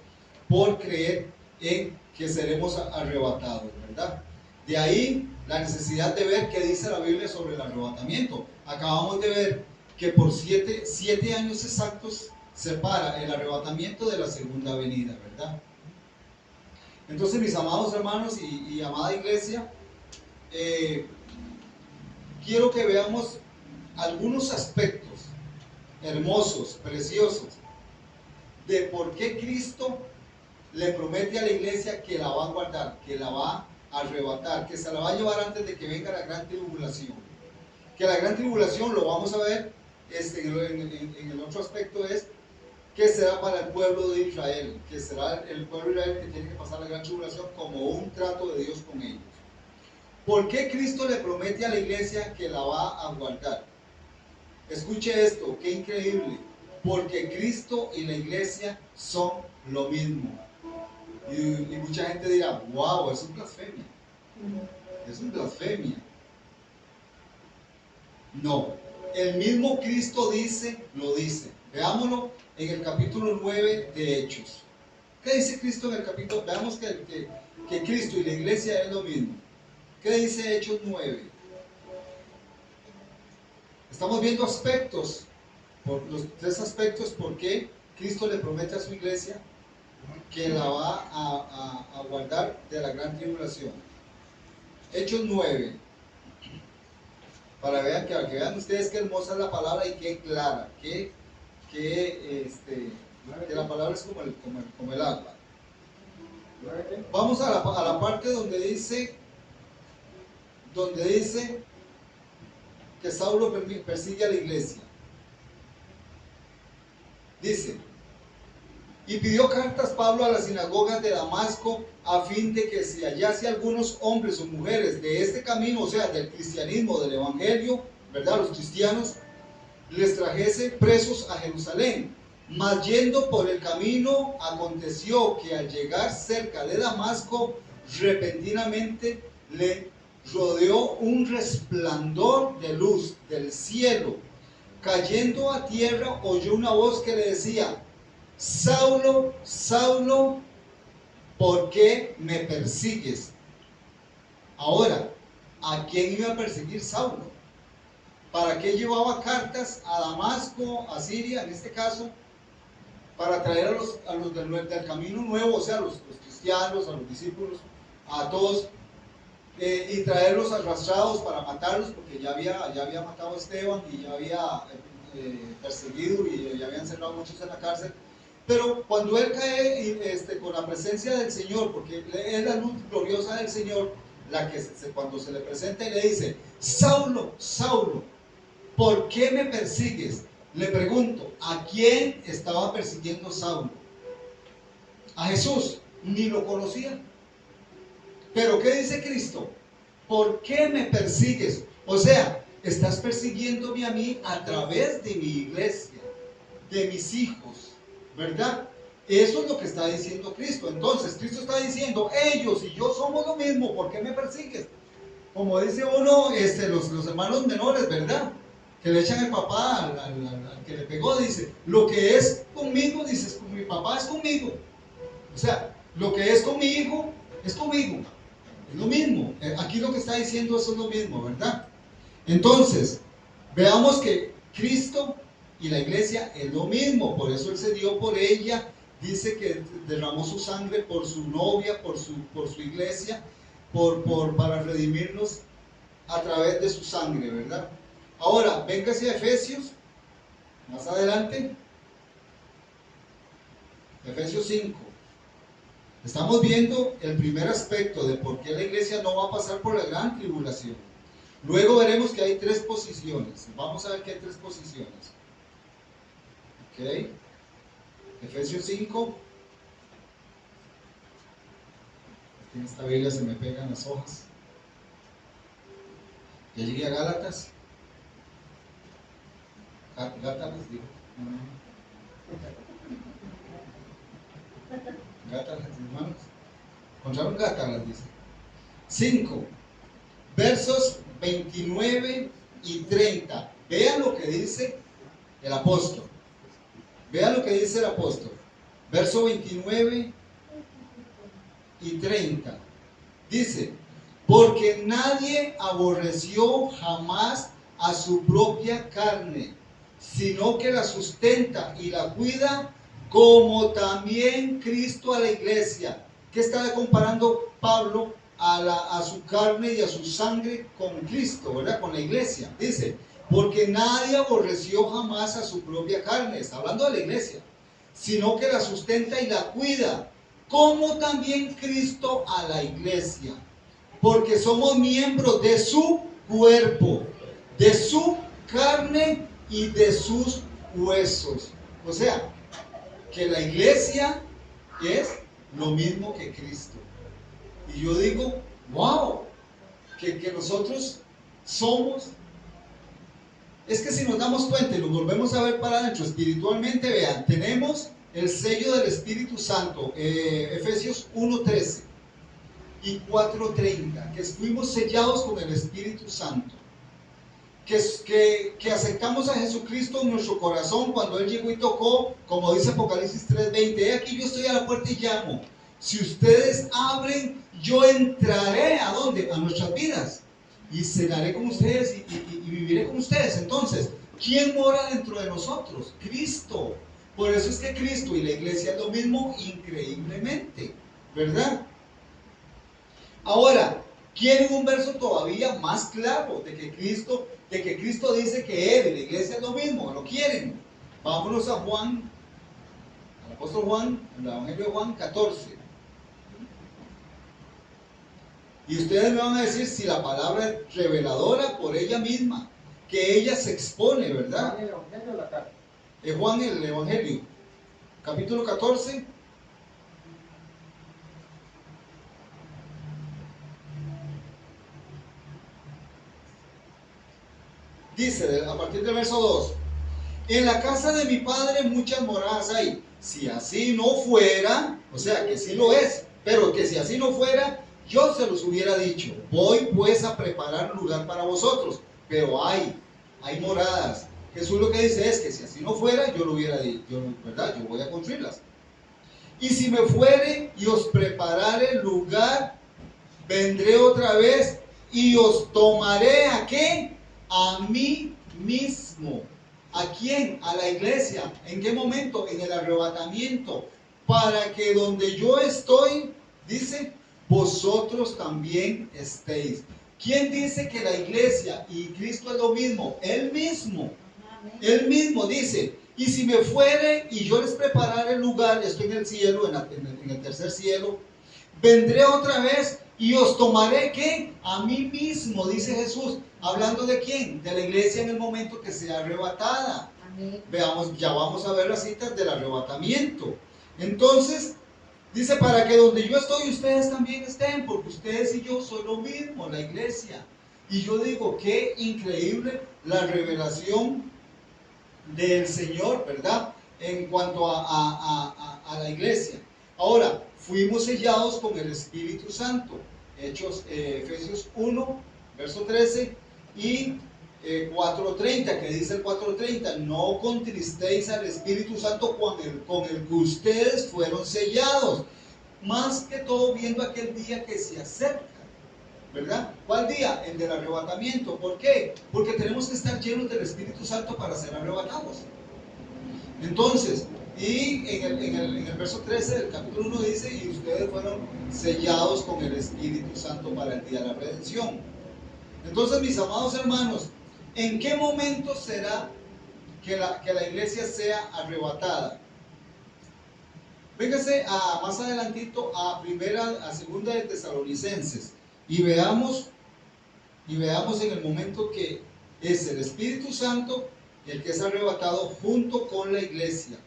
por creer en que seremos arrebatados, ¿verdad? De ahí la necesidad de ver qué dice la Biblia sobre el arrebatamiento. Acabamos de ver que por 7 años exactos separa el arrebatamiento de la segunda venida, ¿verdad? Entonces, mis amados hermanos y amada iglesia, quiero que veamos algunos aspectos hermosos, preciosos, de por qué Cristo le promete a la iglesia que la va a guardar, que la va a arrebatar, que se la va a llevar antes de que venga la gran tribulación. Que la gran tribulación, lo vamos a ver en el otro aspecto, es que será para el pueblo de Israel, que será el pueblo de Israel que tiene que pasar la gran tribulación como un trato de Dios con ellos. ¿Por qué Cristo le promete a la iglesia que la va a guardar? Escuche esto, qué increíble. Porque Cristo y la iglesia son lo mismo. Y mucha gente dirá, wow, es una blasfemia. Es una blasfemia. No, el mismo Cristo dice, lo dice. Veámoslo en el capítulo 9 de Hechos. ¿Qué dice Cristo en el capítulo? Veamos que Cristo y la iglesia es lo mismo. ¿Qué dice Hechos 9? Estamos viendo aspectos, por los tres aspectos, por qué Cristo le promete a su iglesia que la va a guardar de la gran tribulación. Hechos 9. Para que vean ustedes qué hermosa es la palabra y qué clara, que la palabra es como el agua. Vamos a la parte donde dice que Saulo persigue a la iglesia. Dice: y pidió cartas Pablo a las sinagogas de Damasco, a fin de que si hallase algunos hombres o mujeres de este camino, o sea, del cristianismo, del evangelio, ¿verdad? Los cristianos, les trajese presos a Jerusalén. Mas yendo por el camino, aconteció que al llegar cerca de Damasco, repentinamente le rodeó un resplandor de luz del cielo. Cayendo a tierra, oyó una voz que le decía: Saulo, Saulo, ¿por qué me persigues? Ahora, ¿a quién iba a perseguir Saulo? ¿Para qué llevaba cartas a Damasco, a Siria, en este caso? Para traer a los del camino nuevo, o sea, a los cristianos, a los discípulos, a todos, y traerlos arrastrados para matarlos, porque ya había matado a Esteban y ya había perseguido y ya habían encerrado a muchos en la cárcel. Pero cuando él cae con la presencia del Señor, porque es la luz gloriosa del Señor, la que cuando se le presenta y le dice: Saulo, Saulo, ¿por qué me persigues? Le pregunto, ¿a quién estaba persiguiendo Saulo? A Jesús, ni lo conocía. Pero ¿qué dice Cristo? ¿Por qué me persigues? O sea, estás persiguiéndome a mí a través de mi iglesia, de mis hijos, ¿verdad? Eso es lo que está diciendo Cristo. Entonces, Cristo está diciendo: ellos y yo somos lo mismo, ¿por qué me persigues? Como dice uno, los hermanos menores, ¿verdad? Que le echan el papá al que le pegó, dice: lo que es conmigo, dices, con mi papá es conmigo. O sea, lo que es con mi hijo, es conmigo. Es lo mismo. Aquí lo que está diciendo eso es lo mismo, ¿verdad? Entonces, veamos que Cristo y la iglesia es lo mismo. Por eso Él se dio por ella. Dice que derramó su sangre por su novia, por su iglesia, para redimirnos a través de su sangre, ¿verdad? Ahora, véngase a Efesios, más adelante, Efesios 5. Estamos viendo el primer aspecto de por qué la iglesia no va a pasar por la gran tribulación. Luego veremos que hay tres posiciones. Vamos a ver que hay tres posiciones. Ok. Efesios 5. En esta Biblia se me pegan las hojas. Ya llegué a Gálatas. Gálatas, digo. Gálatas, hermanos. Encontraron Gálatas, dice. 5, versos 29 y 30. Vean lo que dice el apóstol. Vean lo que dice el apóstol. Verso 29 y 30. Dice: porque nadie aborreció jamás a su propia carne, sino que la sustenta y la cuida, como también Cristo a la iglesia. ¿Qué está comparando Pablo a su carne y a su sangre con Cristo, ¿verdad? Con la iglesia. Dice: porque nadie aborreció jamás a su propia carne, está hablando de la iglesia, sino que la sustenta y la cuida, como también Cristo a la iglesia. Porque somos miembros de su cuerpo, de su carne y de sus huesos. O sea, que la iglesia es lo mismo que Cristo. Y yo digo, wow, que nosotros somos. Es que si nos damos cuenta y lo volvemos a ver para adentro espiritualmente, vean, tenemos el sello del Espíritu Santo, Efesios 1:13 y 4:30, que fuimos sellados con el Espíritu Santo. que aceptamos a Jesucristo en nuestro corazón cuando Él llegó y tocó, como dice Apocalipsis 3:20, he aquí yo estoy a la puerta y llamo. Si ustedes abren, yo entraré ¿a dónde? A nuestras vidas y cenaré con ustedes y viviré con ustedes. Entonces, ¿quién mora dentro de nosotros? Cristo. Por eso es que Cristo y la iglesia es lo mismo, increíblemente, ¿verdad? Ahora, quieren un verso todavía más claro de que Cristo dice que Él y la iglesia es lo mismo. ¿Lo quieren? Vámonos a Juan, al apóstol Juan, en el Evangelio de Juan 14. Y ustedes me van a decir si la palabra es reveladora por ella misma, que ella se expone, ¿verdad? ¿Juan el Evangelio o la carta? Juan el Evangelio, capítulo 14. Dice, a partir del verso 2, en la casa de mi padre muchas moradas hay. Si así no fuera, o sea que sí lo es, pero que si así no fuera, yo se los hubiera dicho. Voy pues a preparar un lugar para vosotros. Pero hay moradas. Jesús lo que dice es que si así no fuera, yo lo hubiera dicho, ¿verdad? Yo voy a construirlas. Y si me fuere y os preparare lugar, vendré otra vez y os tomaré ¿a qué? A mí mismo. ¿A quién? A la iglesia. ¿En qué momento? En el arrebatamiento. Para que donde yo estoy, dice, vosotros también estéis. ¿Quién dice que la iglesia y Cristo es lo mismo? Él mismo. Él mismo dice, y si me fuere y yo les prepararé el lugar, estoy en el cielo, en el tercer cielo, vendré otra vez y os tomaré ¿qué? A mí mismo, dice Jesús. ¿Hablando de quién? De la iglesia en el momento que sea arrebatada. Amén. Veamos, ya vamos a ver las citas del arrebatamiento. Entonces, dice, para que donde yo estoy ustedes también estén, porque ustedes y yo son lo mismo, la iglesia. Y yo digo, qué increíble la revelación del Señor, ¿verdad? En cuanto a la iglesia. Ahora, fuimos sellados con el Espíritu Santo. Hechos, Efesios 1, verso 13 y 4:30, que dice el 4:30, no contristéis al Espíritu Santo con el que ustedes fueron sellados. Más que todo viendo aquel día que se acerca, ¿verdad? ¿Cuál día? El del arrebatamiento. ¿Por qué? Porque tenemos que estar llenos del Espíritu Santo para ser arrebatados. Entonces, y en el verso 13 del capítulo 1 dice, y ustedes fueron sellados con el Espíritu Santo para el día de la redención. Entonces, mis amados hermanos, ¿en qué momento será que la iglesia sea arrebatada? Véngase más adelantito a segunda de Tesalonicenses y veamos en el momento que es el Espíritu Santo el que es arrebatado junto con la iglesia.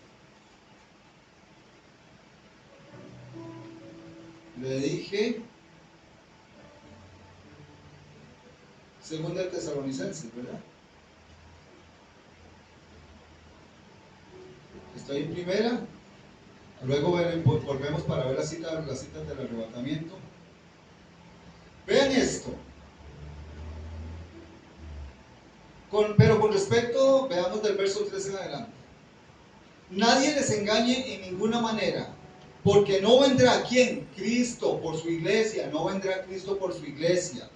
Le dije segunda de Tesalonicenses, ¿verdad? Estoy en primera, luego volvemos para ver las citas del arrebatamiento. Vean esto. Pero con respecto, veamos del verso 3 en adelante. Nadie les engañe en ninguna manera, porque no vendrá ¿quién? Cristo por su iglesia, no vendrá Cristo por su iglesia,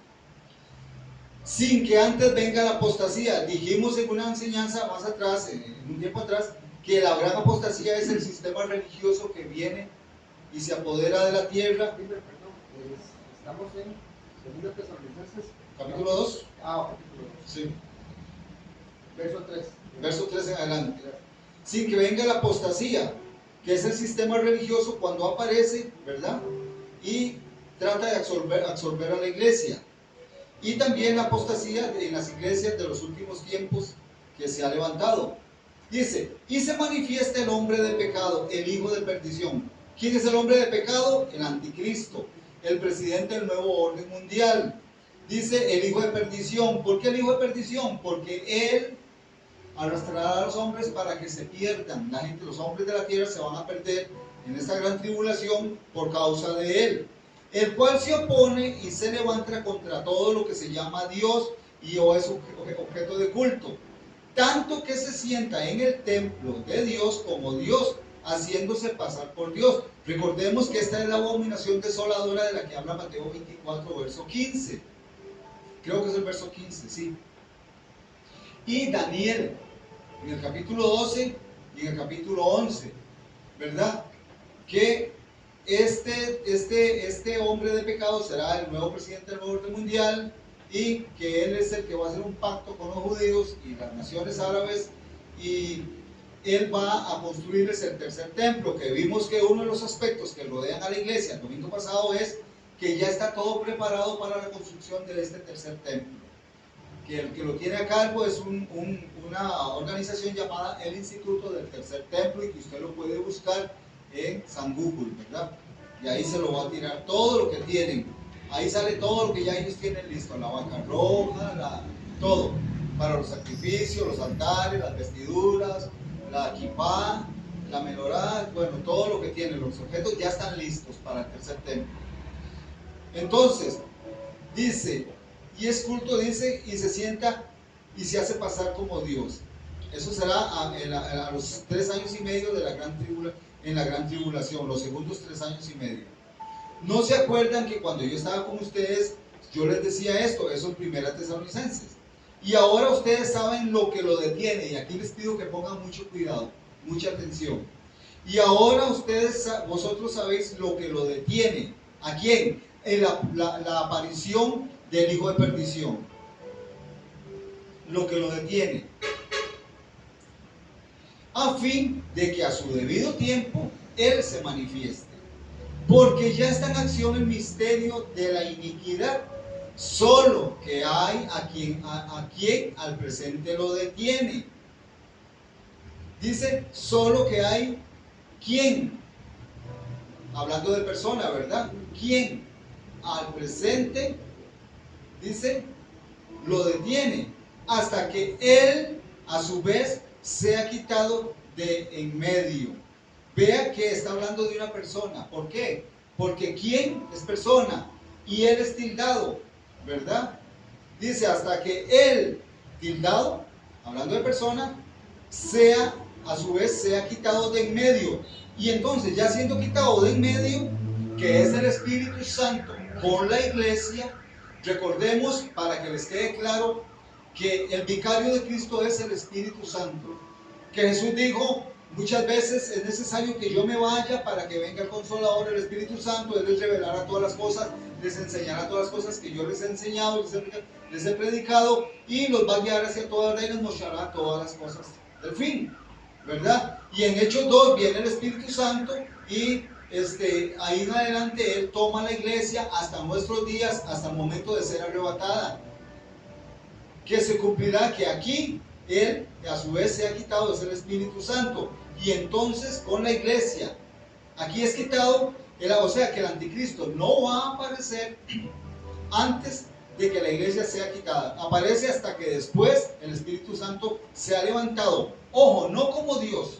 sin que antes venga la apostasía. Dijimos en una enseñanza más atrás, en un tiempo atrás, que la gran apostasía es el sistema religioso que viene y se apodera de la tierra. Estamos en 2 Tesalonicenses, capítulo 2. Capítulo 2. Sí. Verso 3. Verso 3 en adelante. Sin que venga la apostasía, que es el sistema religioso cuando aparece, ¿verdad? Y trata de absorber a la iglesia. Y también la apostasía en las iglesias de los últimos tiempos que se ha levantado. Dice, y se manifiesta el hombre de pecado, el hijo de perdición. ¿Quién es el hombre de pecado? El anticristo, el presidente del nuevo orden mundial. Dice el hijo de perdición. ¿Por qué el hijo de perdición? Porque él arrastrará a los hombres para que se pierdan. Los hombres de la tierra se van a perder en esta gran tribulación por causa de él. El cual se opone y se levanta contra todo lo que se llama Dios o es objeto de culto, tanto que se sienta en el templo de Dios como Dios, haciéndose pasar por Dios. Recordemos que esta es la abominación desoladora de la que habla Mateo 24, verso 15. Creo que es el verso 15, sí. Y Daniel, en el capítulo 12 y en el capítulo 11, ¿verdad? Que este hombre de pecado será el nuevo presidente del orden mundial, y que él es el que va a hacer un pacto con los judíos y las naciones árabes, y él va a construirles el tercer templo, que vimos que uno de los aspectos que rodean a la iglesia el domingo pasado es que ya está todo preparado para la construcción de este tercer templo, que el que lo tiene a cargo es una organización llamada el Instituto del Tercer Templo, y que usted lo puede buscar en San Google, ¿verdad? Y ahí se lo va a tirar todo lo que tienen. Ahí sale todo lo que ya ellos tienen listo, la vaca roja, todo, para los sacrificios, los altares, las vestiduras, la kipá, la menorá, bueno, todo lo que tienen, los objetos ya están listos para el tercer templo. Entonces, dice, y es culto, dice, y se sienta y se hace pasar como Dios. Eso será a los 3 años y medio de la gran tribulación, los segundos 3 años y medio. ¿No se acuerdan que cuando yo estaba con ustedes, yo les decía esto? Eso en 1 Tesalonicenses. Y ahora ustedes saben lo que lo detiene, y aquí les pido que pongan mucho cuidado, mucha atención. Y ahora vosotros sabéis lo que lo detiene. ¿A quién? En la aparición del hijo de perdición. Lo que lo detiene. A fin de que a su debido tiempo Él se manifieste. Porque ya está en acción el misterio de la iniquidad, solo que hay a quien al presente lo detiene. Dice, solo que hay quien, hablando de persona, ¿verdad? Quien al presente, dice, lo detiene, hasta que él a su vez sea quitado de en medio. Vea que está hablando de una persona. ¿Por qué? Porque ¿quién es persona? Y él es tildado, ¿verdad? Dice, hasta que él, tildado, hablando de persona, sea, a su vez, sea quitado de en medio. Y entonces, ya siendo quitado de en medio, que es el Espíritu Santo con la iglesia, recordemos, para que les quede claro, que el vicario de Cristo es el Espíritu Santo. Que Jesús dijo, muchas veces es necesario que yo me vaya para que venga el Consolador, el Espíritu Santo. Él les revelará todas las cosas, les enseñará todas las cosas que yo les he enseñado, les he predicado, y los va a guiar hacia toda la y les mostrará todas las cosas del fin, ¿verdad? Y en Hechos 2 viene el Espíritu Santo, y ahí en adelante Él toma la iglesia hasta nuestros días, hasta el momento de ser arrebatada, que se cumplirá que aquí Él a su vez se ha quitado, es el Espíritu Santo. Y entonces con la iglesia, aquí es quitado, o sea que el anticristo no va a aparecer antes de que la iglesia sea quitada. Aparece hasta que después el Espíritu Santo se ha levantado. Ojo, no como Dios,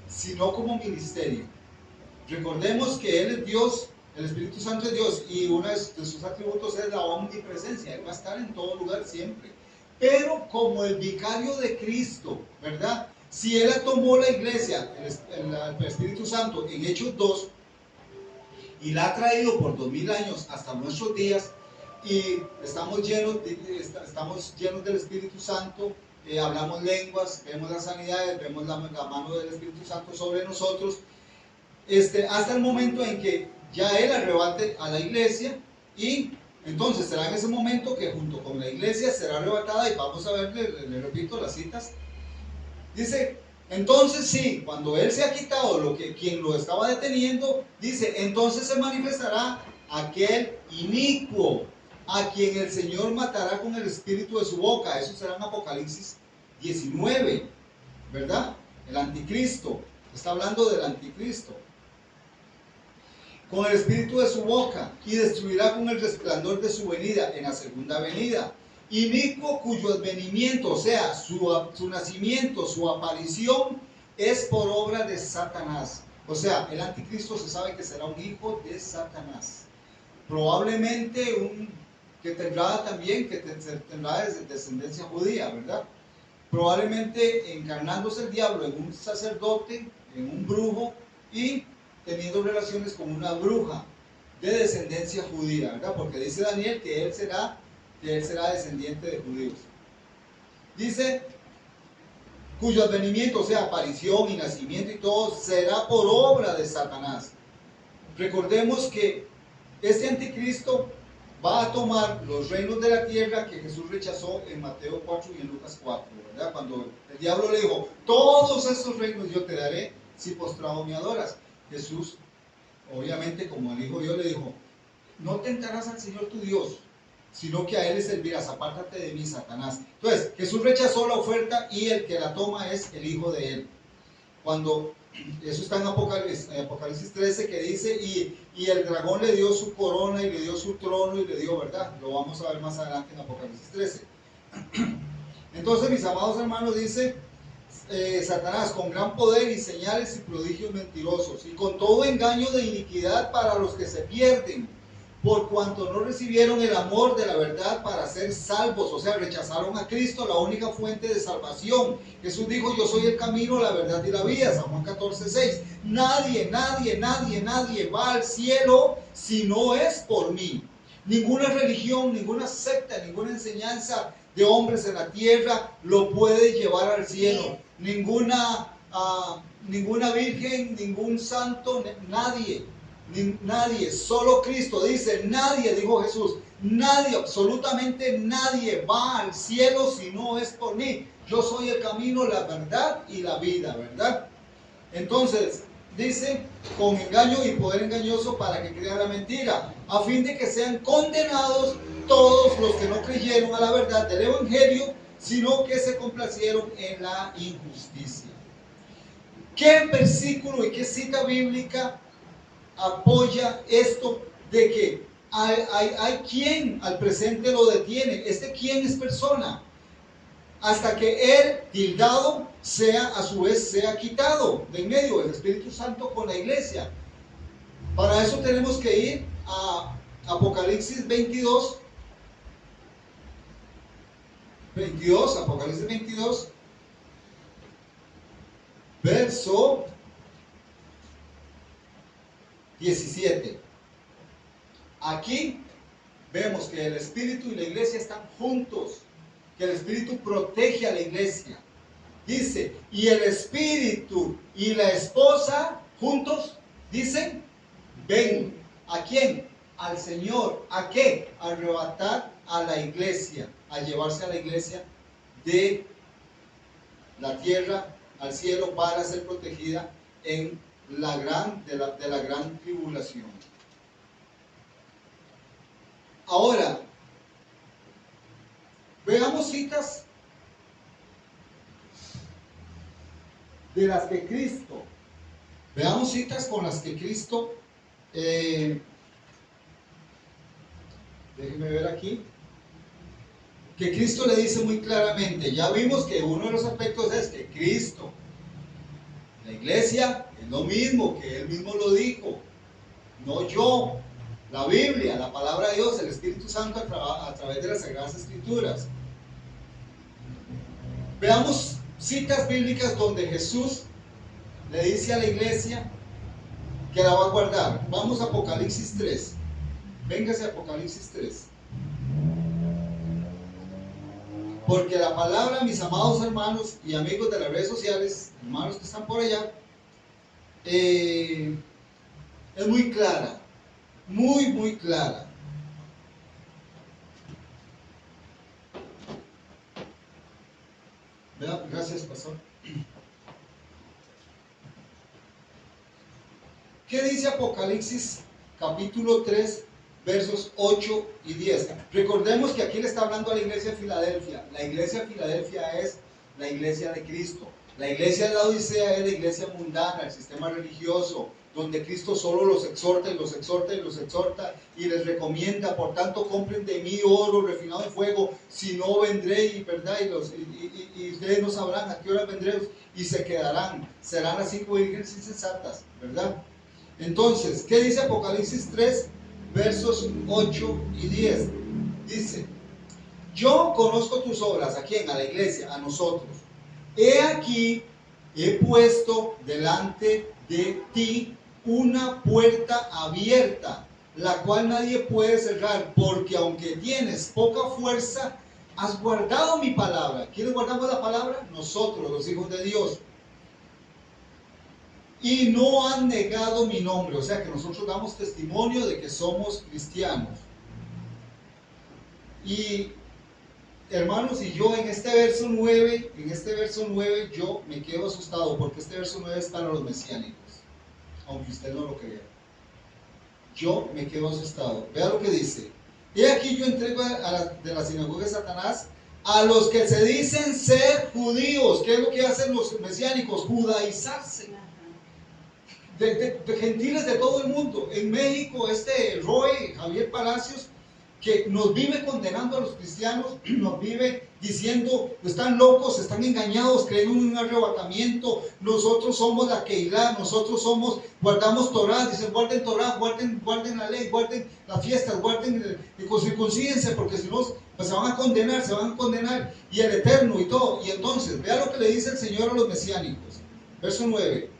sino como ministerio. Recordemos que Él es Dios, el Espíritu Santo es Dios, y uno de sus atributos es la omnipresencia. Él va a estar en todo lugar siempre. Pero como el vicario de Cristo, ¿verdad? Si Él tomó la iglesia, el Espíritu Santo, en Hechos 2, y la ha traído por 2000 años hasta nuestros días, y estamos llenos del Espíritu Santo, hablamos lenguas, vemos las sanidades, vemos la mano del Espíritu Santo sobre nosotros, hasta el momento en que ya Él arrebate a la iglesia, y entonces será en ese momento que junto con la iglesia será arrebatada. Y vamos a ver, le repito las citas. Dice, entonces sí, cuando Él se ha quitado quien lo estaba deteniendo, dice, entonces se manifestará aquel inicuo, a quien el Señor matará con el espíritu de su boca. Eso será en Apocalipsis 19, ¿verdad? El anticristo, está hablando del anticristo. Con el espíritu de su boca, y destruirá con el resplandor de su venida, en la segunda venida. Inicuo, cuyo advenimiento, o sea, su nacimiento, su aparición, es por obra de Satanás. O sea, el anticristo se sabe que será un hijo de Satanás. Probablemente que tendrá también, tendrá descendencia judía, ¿verdad? Probablemente encarnándose el diablo en un sacerdote, en un brujo, y teniendo relaciones con una bruja de descendencia judía, ¿verdad? Porque dice Daniel que él será descendiente de judíos. Dice, cuyo advenimiento, o sea, aparición y nacimiento y todo, será por obra de Satanás. Recordemos que este anticristo va a tomar los reinos de la tierra que Jesús rechazó en Mateo 4 y en Lucas 4, ¿verdad? Cuando el diablo le dijo, todos estos reinos yo te daré si postrado me adoras. Jesús, obviamente como el Hijo de Dios, le dijo, no tentarás al Señor tu Dios, sino que a Él le servirás, apártate de mí, Satanás. Entonces, Jesús rechazó la oferta y el que la toma es el Hijo de Él. Cuando eso está en Apocalipsis 13, que dice, y el dragón le dio su corona y le dio su trono y le dio, ¿verdad? Lo vamos a ver más adelante en Apocalipsis 13. Entonces, mis amados hermanos, dice Satanás, con gran poder y señales y prodigios mentirosos, y con todo engaño de iniquidad para los que se pierden, por cuanto no recibieron el amor de la verdad para ser salvos, o sea, rechazaron a Cristo, la única fuente de salvación. Jesús dijo, yo soy el camino, la verdad y la vida, San Juan 14:6. Nadie va al cielo si no es por mí. Ninguna religión, ninguna secta, ninguna enseñanza de hombres en la tierra lo puede llevar al cielo. Ninguna virgen, ningún santo, nadie, solo Cristo. Dice, nadie, dijo Jesús, nadie, absolutamente nadie va al cielo si no es por mí. Yo soy el camino, la verdad y la vida, ¿verdad? Entonces, dice, con engaño y poder engañoso para que crean la mentira, a fin de que sean condenados todos los que no creyeron a la verdad del Evangelio, sino que se complacieron en la injusticia. ¿Qué versículo y qué cita bíblica apoya esto de que hay quien al presente lo detiene? Este quien es persona, hasta que él, tildado, sea a su vez sea quitado de en medio del Espíritu Santo con la iglesia. Para eso tenemos que ir a Apocalipsis 22, Apocalipsis 22, verso 17. Aquí vemos que el Espíritu y la iglesia están juntos, que el Espíritu protege a la iglesia. Dice, y el Espíritu y la esposa juntos dicen, ven. ¿A quién? Al Señor. ¿A qué? A arrebatar a la iglesia, a llevarse a la iglesia de la tierra al cielo para ser protegida en de la gran tribulación. Ahora, veamos citas de las que Cristo, veamos citas con las que Cristo, déjenme ver aquí, que Cristo le dice muy claramente. Ya vimos que uno de los aspectos es que Cristo, la iglesia, es lo mismo, que Él mismo lo dijo, no yo. La Biblia, la palabra de Dios, el Espíritu Santo a través de las Sagradas Escrituras. Veamos citas bíblicas donde Jesús le dice a la iglesia que la va a guardar. Vamos a Apocalipsis 3. Véngase a Apocalipsis 3. Porque la palabra, mis amados hermanos y amigos de las redes sociales, hermanos que están por allá, es muy clara, muy clara. Gracias, pastor. ¿Qué dice Apocalipsis capítulo 3, versos 8 y 10? Recordemos que aquí le está hablando a la iglesia de Filadelfia. La iglesia de Filadelfia es la iglesia de Cristo. La iglesia de la Odisea es la iglesia mundana, el sistema religioso, donde Cristo solo los exhorta y los exhorta y los exhorta y les recomienda, por tanto compren de mí oro refinado en fuego, si no vendré, y verdad, y ustedes no sabrán a qué hora vendré, y se quedarán, serán así como vírgenes insensatas, ¿verdad? Entonces, ¿qué dice Apocalipsis 3, versos 8 y 10? Dice, yo conozco tus obras. ¿A quién? A la iglesia, a nosotros. He aquí, he puesto delante de ti una puerta abierta, la cual nadie puede cerrar, porque aunque tienes poca fuerza, has guardado mi palabra. ¿Quiénes guardamos la palabra? Nosotros, los hijos de Dios. Y no han negado mi nombre. O sea que nosotros damos testimonio de que somos cristianos. Y hermanos, y yo en este verso 9, yo me quedo asustado, porque este verso 9 es para los mesiánicos, aunque usted no lo crea. Yo me quedo asustado. Vea lo que dice. He aquí yo entrego de la sinagoga de Satanás a los que se dicen ser judíos. ¿Qué es lo que hacen los mesiánicos? Judaizarse. De gentiles de todo el mundo. En México, Roy Javier Palacios, que nos vive condenando a los cristianos, nos vive diciendo, están locos, están engañados, creen en un arrebatamiento, nosotros somos la Keilah, nosotros guardamos Torah, dicen guarden Torah, guarden la ley, guarden las fiestas, circuncídense, porque si no, pues se van a condenar, y el Eterno y todo. Y entonces, vea lo que le dice el Señor a los mesiánicos, verso 9.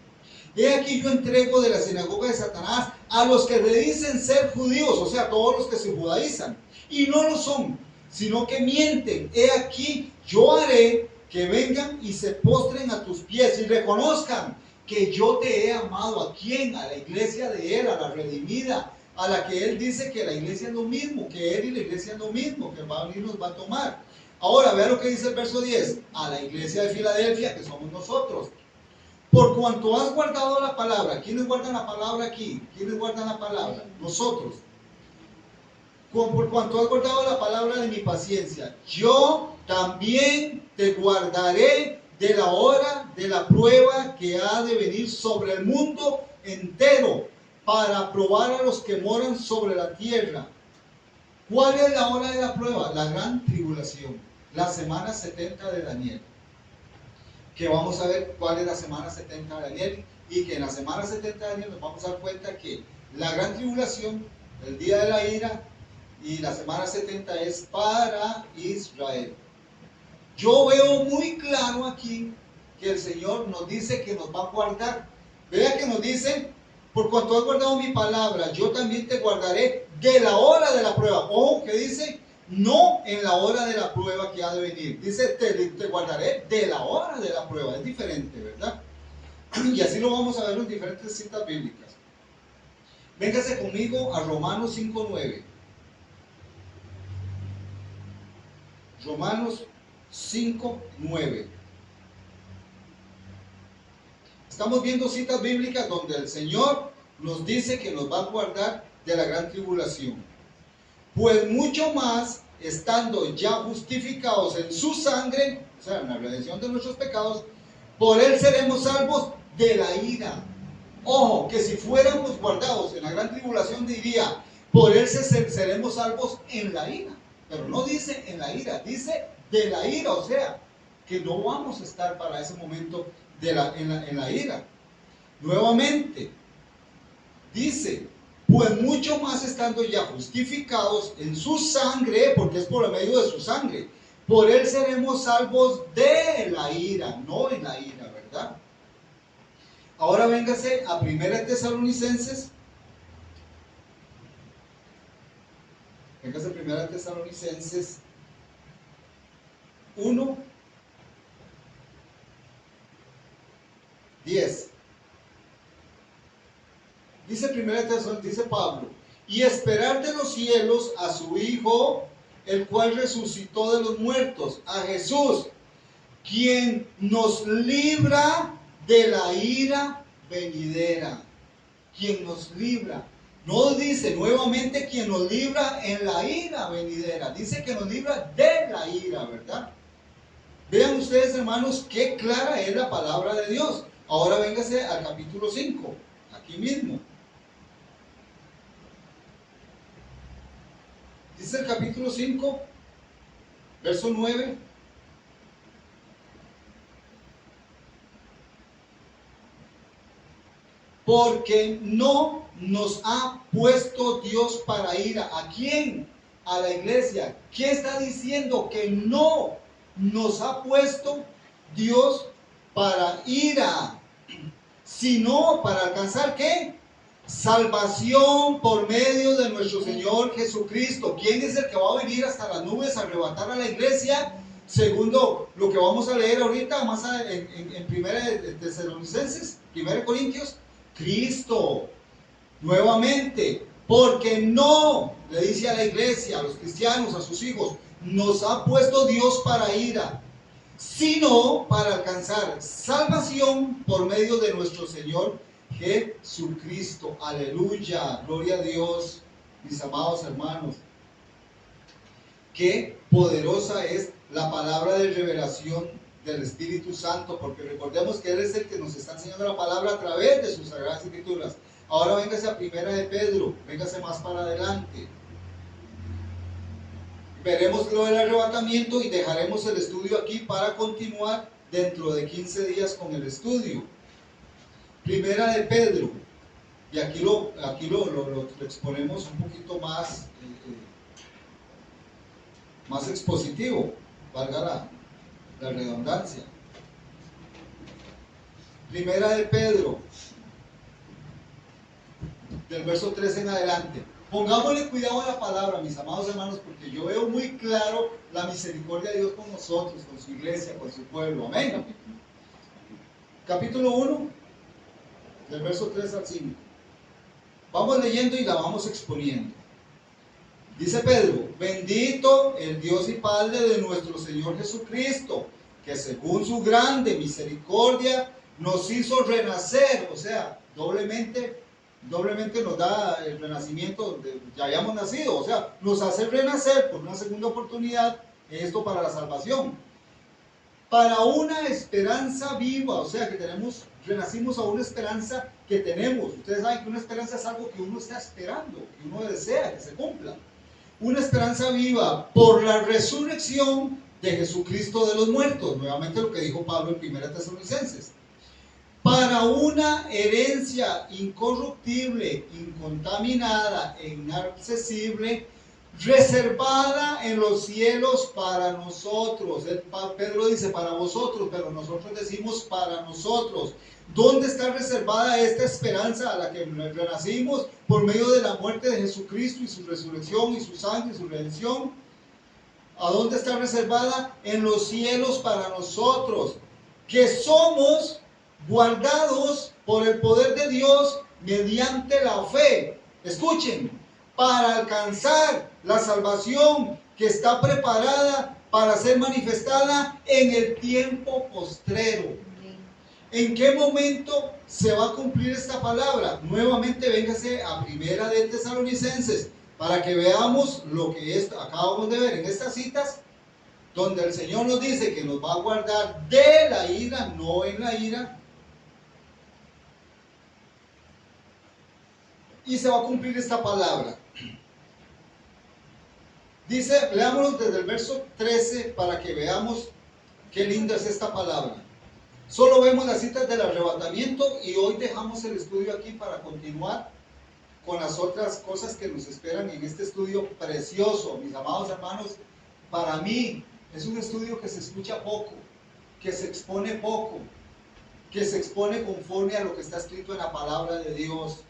He aquí yo entrego de la sinagoga de Satanás a los que le dicen ser judíos, o sea, todos los que se judaizan, y no lo son, sino que mienten. He aquí yo haré que vengan y se postren a tus pies y reconozcan que yo te he amado. ¿A quién? A la iglesia de Él, a la redimida, a la que Él dice que la iglesia es lo mismo, que Él y la iglesia es lo mismo, que va a venir nos va a tomar. Ahora, vea lo que dice el verso 10, a la iglesia de Filadelfia, que somos nosotros. Por cuanto has guardado la palabra. ¿Quiénes guardan la palabra aquí? ¿Quiénes guardan la palabra? Nosotros. Por cuanto has guardado la palabra de mi paciencia, yo también te guardaré de la hora de la prueba que ha de venir sobre el mundo entero, para probar a los que moran sobre la tierra. ¿Cuál es la hora de la prueba? La gran tribulación, la semana 70 de Daniel. Que vamos a ver cuál es la semana 70 de Daniel, y que en la semana 70 de Daniel nos vamos a dar cuenta que la gran tribulación, el día de la ira y la semana 70 es para Israel. Yo veo muy claro aquí que el Señor nos dice que nos va a guardar. Vea que nos dice, por cuanto has guardado mi palabra, yo también te guardaré de la hora de la prueba. Ojo que dice, no en la hora de la prueba que ha de venir. Dice, te guardaré de la hora de la prueba. Es diferente, ¿verdad? Y así lo vamos a ver en diferentes citas bíblicas. Véngase conmigo a Romanos 5:9. Romanos 5:9. Estamos viendo citas bíblicas donde el Señor nos dice que nos va a guardar de la gran tribulación. Pues mucho más, estando ya justificados en su sangre, o sea, en la redención de nuestros pecados, por Él seremos salvos de la ira. Ojo, que si fuéramos guardados en la gran tribulación diría, por Él seremos salvos en la ira. Pero no dice en la ira, dice de la ira, o sea, que no vamos a estar para ese momento en la ira. Nuevamente, dice, pues mucho más estando ya justificados en su sangre, porque es por medio de su sangre, por Él seremos salvos de la ira, no en la ira, ¿verdad? Ahora véngase a 1 Tesalonicenses. Véngase a 1 Tesalonicenses 1:10. Dice Pablo, y esperar de los cielos a su Hijo, el cual resucitó de los muertos, a Jesús, quien nos libra de la ira venidera. Quien nos libra. No dice nuevamente quien nos libra en la ira venidera, dice que nos libra de la ira, ¿verdad? Vean ustedes, hermanos, qué clara es la palabra de Dios. Ahora véngase al capítulo 5, aquí mismo. Dice el capítulo 5, verso 9. Porque no nos ha puesto Dios para ira. ¿A quién? a la iglesia. ¿Qué está diciendo? Que no nos ha puesto Dios para ira, sino para alcanzar ¿qué? Salvación por medio de nuestro Señor Jesucristo. ¿Quién es el que va a venir hasta las nubes a arrebatar a la iglesia? Segundo, lo que vamos a leer ahorita, más en Primera de Tesalonicenses, 1 Corintios, Cristo. Nuevamente, porque no, le dice a la iglesia, a los cristianos, a sus hijos, nos ha puesto Dios para ira, sino para alcanzar salvación por medio de nuestro Señor Jesucristo. Aleluya, gloria a Dios, mis amados hermanos. Qué poderosa es la palabra de revelación del Espíritu Santo, porque recordemos que Él es el que nos está enseñando la palabra a través de sus sagradas escrituras. Ahora véngase a Primera de Pedro, véngase más para adelante. Veremos lo del arrebatamiento y dejaremos el estudio aquí para continuar dentro de 15 días con el estudio. Primera de Pedro, y aquí lo exponemos un poquito más, más expositivo, valga la redundancia. Primera de Pedro, del verso 3 en adelante. Pongámosle cuidado a la palabra, mis amados hermanos, porque yo veo muy claro la misericordia de Dios con nosotros, con su iglesia, con su pueblo. Amén. Capítulo 1, del verso 3 al 5. Vamos leyendo y la vamos exponiendo. Dice Pedro: bendito el Dios y Padre de nuestro Señor Jesucristo, que según su grande misericordia nos hizo renacer, o sea, doblemente nos da el renacimiento donde ya habíamos nacido, o sea, nos hace renacer por una segunda oportunidad, esto para la salvación, para una esperanza viva, o sea, que renacimos a una esperanza que tenemos. Ustedes saben que una esperanza es algo que uno está esperando, que uno desea que se cumpla. Una esperanza viva por la resurrección de Jesucristo de los muertos, nuevamente lo que dijo Pablo en 1 Tesalonicenses. Para una herencia incorruptible, incontaminada e inaccesible, reservada en los cielos para nosotros. Pedro dice para vosotros, pero nosotros decimos para nosotros. ¿Dónde está reservada esta esperanza a la que renacimos por medio de la muerte de Jesucristo y su resurrección y su sangre y su redención? ¿A dónde está reservada? En los cielos para nosotros, que somos guardados por el poder de Dios mediante la fe. Escuchen, para alcanzar la salvación que está preparada para ser manifestada en el tiempo postrero. ¿En qué momento se va a cumplir esta palabra? Nuevamente véngase a Primera de Tesalonicenses para que veamos lo que acabamos de ver en estas citas, donde el Señor nos dice que nos va a guardar de la ira, no en la ira, y se va a cumplir esta palabra. Dice, leámoslo desde el verso 13 para que veamos qué linda es esta palabra. Solo vemos las citas del arrebatamiento y hoy dejamos el estudio aquí para continuar con las otras cosas que nos esperan en este estudio precioso. Mis amados hermanos, para mí es un estudio que se escucha poco, que se expone poco, que se expone conforme a lo que está escrito en la palabra de Dios.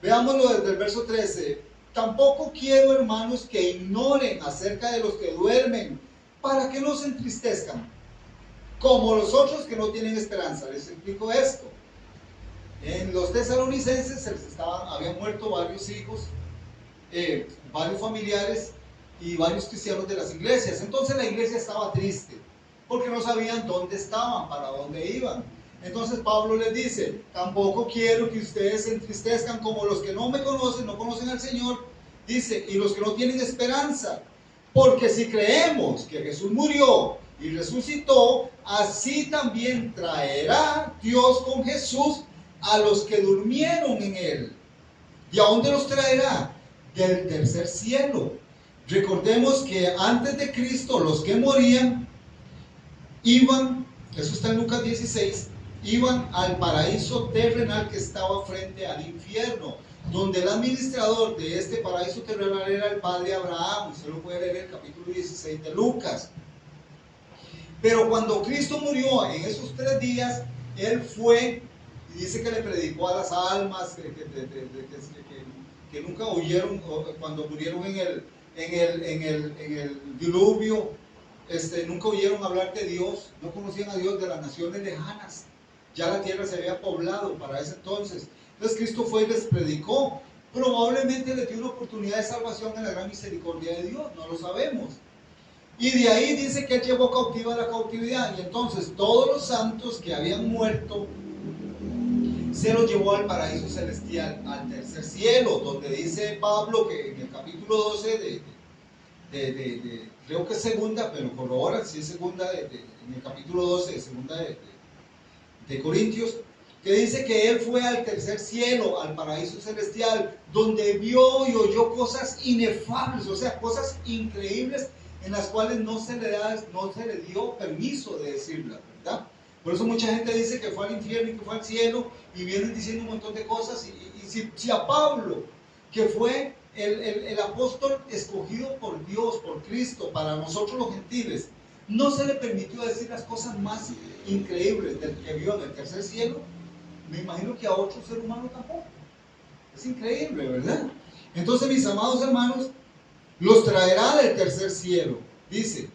Veámoslo desde el verso 13. Tampoco quiero, hermanos, que ignoren acerca de los que duermen, para que no se entristezcan, como los otros que no tienen esperanza. Les explico esto. En los tesalonicenses habían muerto varios hijos, varios familiares y varios cristianos de las iglesias. Entonces la iglesia estaba triste, porque no sabían dónde estaban, para dónde iban. Entonces Pablo les dice: tampoco quiero que ustedes se entristezcan como los que no me conocen, no conocen al Señor, dice, y los que no tienen esperanza, porque si creemos que Jesús murió y resucitó, así también traerá Dios con Jesús a los que durmieron en él. ¿Y a dónde los traerá? Del tercer cielo. Recordemos que antes de Cristo los que morían iban, eso está en Lucas 16, iban al paraíso terrenal que estaba frente al infierno. donde el administrador de este paraíso terrenal era el padre Abraham. Usted lo puede leer en el capítulo 16 de Lucas. Pero cuando Cristo murió en esos 3 días, Él fue y dice que le predicó a las almas que nunca oyeron cuando murieron en el diluvio, nunca oyeron hablar de Dios, no conocían a Dios, de las naciones lejanas. Ya la tierra se había poblado para ese entonces. Entonces Cristo fue y les predicó. Probablemente les dio una oportunidad de salvación en la gran misericordia de Dios, no lo sabemos. Y de ahí dice que Él llevó cautiva la cautividad. Y entonces todos los santos que habían muerto se los llevó al paraíso celestial, al tercer cielo, donde dice Pablo que en el capítulo 12 creo que es segunda, pero corrobora si es segunda, en el capítulo 12 de segunda de Corintios, que dice que Él fue al tercer cielo, al paraíso celestial, donde vio y oyó cosas inefables, o sea, cosas increíbles en las cuales no se le dio permiso de decirlas, ¿verdad? Por eso mucha gente dice que fue al infierno y que fue al cielo, y vienen diciendo un montón de cosas. Y si a Pablo, que fue el apóstol escogido por Dios, por Cristo, para nosotros los gentiles, no se le permitió decir las cosas más increíbles del que vio en el tercer cielo, me imagino que a otro ser humano tampoco. Es increíble, ¿verdad? Entonces, mis amados hermanos, los traerá del tercer cielo, dice,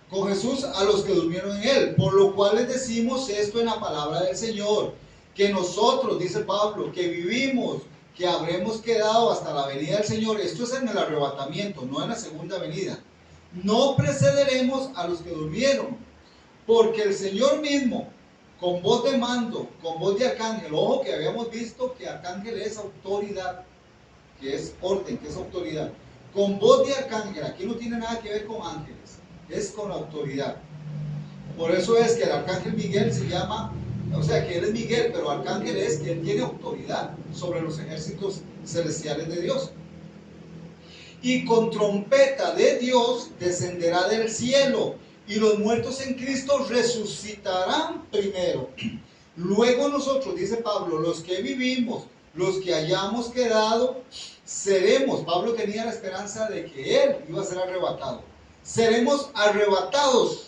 con Jesús a los que durmieron en Él, por lo cual les decimos esto en la palabra del Señor, que nosotros, dice Pablo, que vivimos, que habremos quedado hasta la venida del Señor, esto es en el arrebatamiento, no en la segunda venida, no precederemos a los que durmieron, porque el Señor mismo, con voz de mando, con voz de arcángel, ojo que habíamos visto que arcángel es autoridad, que es orden, que es autoridad, con voz de arcángel, aquí no tiene nada que ver con ángeles, es con autoridad. Por eso es que el arcángel Miguel se llama, o sea que él es Miguel, pero arcángel es que él tiene autoridad sobre los ejércitos celestiales de Dios. Y con trompeta de Dios descenderá del cielo, y los muertos en Cristo resucitarán primero. Luego nosotros, dice Pablo, los que vivimos, los que hayamos quedado, seremos, Pablo tenía la esperanza de que él iba a ser arrebatado, seremos arrebatados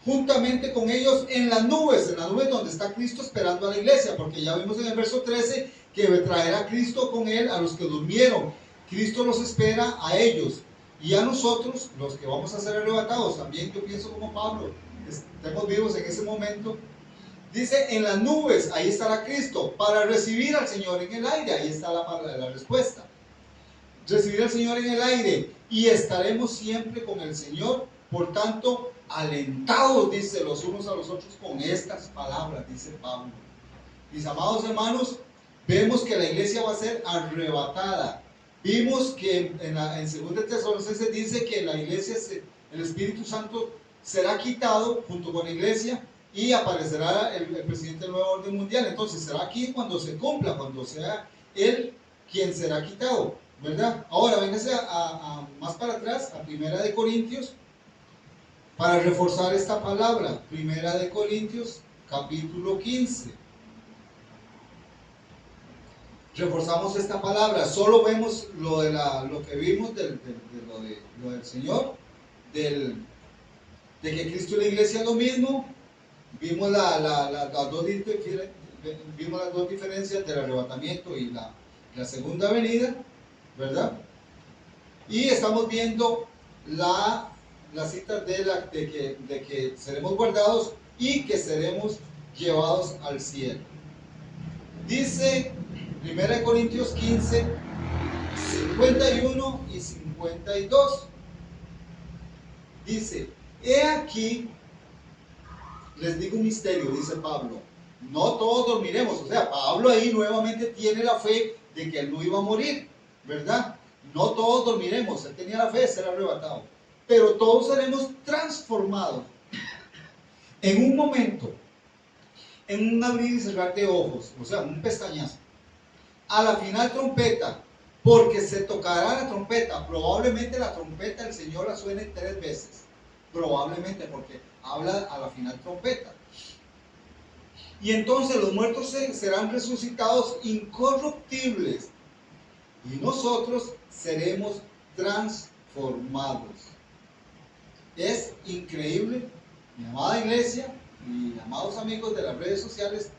juntamente con ellos en las nubes donde está Cristo esperando a la iglesia, porque ya vimos en el verso 13 que traerá Cristo con él a los que durmieron. Cristo los espera a ellos, y a nosotros, los que vamos a ser arrebatados, también yo pienso como Pablo, estemos vivos en ese momento. Dice, en las nubes, ahí estará Cristo, para recibir al Señor en el aire. Ahí está la respuesta. Recibir al Señor en el aire, y estaremos siempre con el Señor. Por tanto, alentados, dice, los unos a los otros con estas palabras, dice Pablo. Mis amados hermanos, vemos que la iglesia va a ser arrebatada. Vimos que en 2 Tesalonicenses dice que la iglesia, el Espíritu Santo será quitado junto con la iglesia, y aparecerá el presidente del nuevo orden mundial. Entonces será aquí cuando se cumpla, cuando sea él quien será quitado, ¿verdad? Ahora véngase más para atrás, a 1 Corintios, para reforzar esta palabra. 1 Corintios capítulo 15. Reforzamos esta palabra. Solo vemos lo que vimos lo del Señor, de que Cristo y la iglesia es lo mismo. Vimos las dos diferencias del arrebatamiento y la segunda venida, ¿verdad? Y estamos viendo la cita de que seremos guardados y que seremos llevados al cielo. Dice 1 Corintios 15, 51 y 52. Dice, he aquí, les digo un misterio, dice Pablo, no todos dormiremos. O sea, Pablo ahí nuevamente tiene la fe de que él no iba a morir, ¿verdad? No todos dormiremos, él tenía la fe de ser arrebatado, pero todos seremos transformados en un momento, en un abrir y cerrar de ojos, o sea, un pestañazo, a la final trompeta, porque se tocará la trompeta. Probablemente la trompeta del Señor la suene 3 veces, probablemente, porque habla a la final trompeta. Y entonces los muertos serán resucitados incorruptibles, y nosotros seremos transformados. Es increíble, mi amada iglesia y amados amigos de las redes sociales,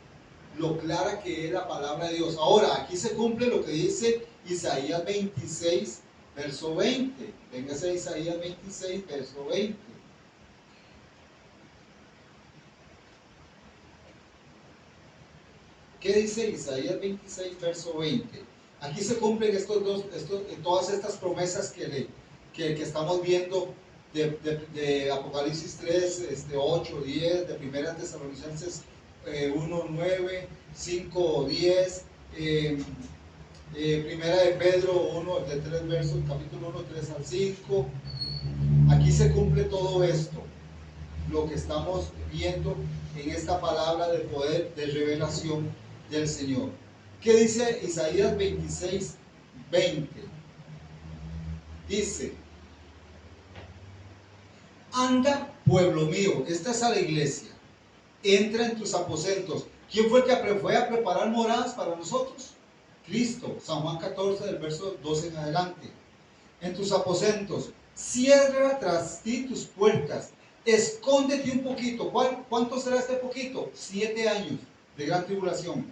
lo clara que es la palabra de Dios. Ahora, aquí se cumple lo que dice Isaías 26, verso 20. Véngase a Isaías 26, verso 20. ¿Qué dice Isaías 26, verso 20? Aquí se cumplen todas estas promesas que estamos viendo de Apocalipsis 3, 8, 10, de 1 Tesalonicenses 1, 9, 5, 10, Primera de Pedro 1, de 3 versos, capítulo 1, 3 al 5. Aquí se cumple todo esto, lo que estamos viendo en esta palabra de poder, de revelación del Señor. ¿Qué dice Isaías 26, 20? Dice: anda, pueblo mío, esta es a la iglesia, entra en tus aposentos. ¿Quién fue el que fue a preparar moradas para nosotros? Cristo. San Juan 14, del verso 12 en adelante. En tus aposentos, cierra tras ti tus puertas, escóndete un poquito. ¿Cuánto será este poquito? 7 años de gran tribulación.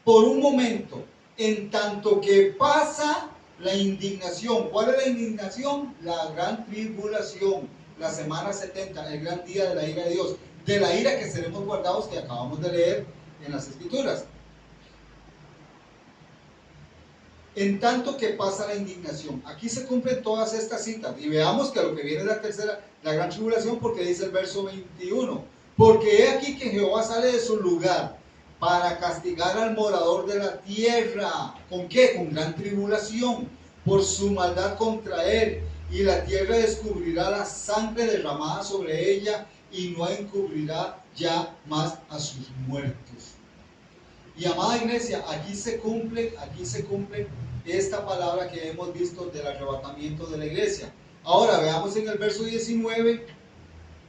Por un momento, en tanto que pasa la indignación. ¿Cuál es la indignación? La gran tribulación, la semana 70, el gran día de la ira de Dios, de la ira que seremos guardados, que acabamos de leer en las Escrituras. En tanto que pasa la indignación. Aquí se cumplen todas estas citas. Y veamos que lo que viene es la gran tribulación, porque dice el verso 21. Porque he aquí que Jehová sale de su lugar para castigar al morador de la tierra. ¿Con qué? Con gran tribulación, por su maldad contra él. Y la tierra descubrirá la sangre derramada sobre ella y no encubrirá ya más a sus muertos. Y amada iglesia, aquí se cumple esta palabra que hemos visto del arrebatamiento de la iglesia. Ahora veamos en el verso 19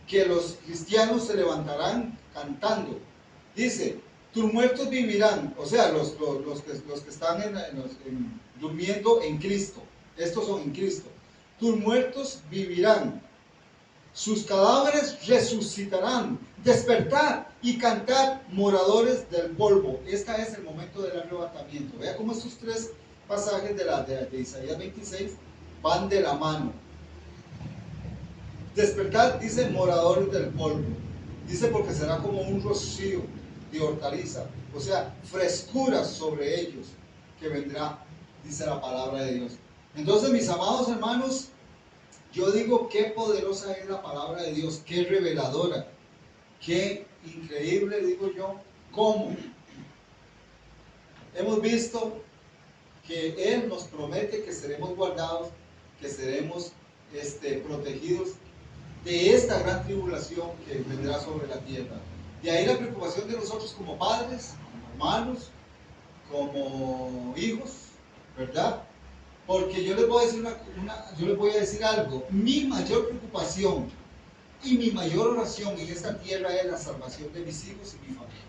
que los cristianos se levantarán cantando. Dice: tus muertos vivirán, o sea, los que están durmiendo en Cristo. Estos son en Cristo. Tus muertos vivirán, sus cadáveres resucitarán. Despertad y cantad, moradores del polvo. Este es el momento del arrebatamiento. Vea cómo estos tres pasajes de Isaías 26 van de la mano. Despertad, dice, moradores del polvo. Dice, porque será como un rocío de hortaliza, o sea, frescura sobre ellos que vendrá, dice la palabra de Dios. Entonces, mis amados hermanos, yo digo, qué poderosa es la palabra de Dios, qué reveladora, qué increíble, digo yo, cómo hemos visto que Él nos promete que seremos guardados, que seremos protegidos de esta gran tribulación que vendrá sobre la tierra. De ahí la preocupación de nosotros como padres, como hermanos, como hijos, ¿verdad? Porque yo les voy a decir algo. Mi mayor preocupación y mi mayor oración en esta tierra es la salvación de mis hijos y mi familia.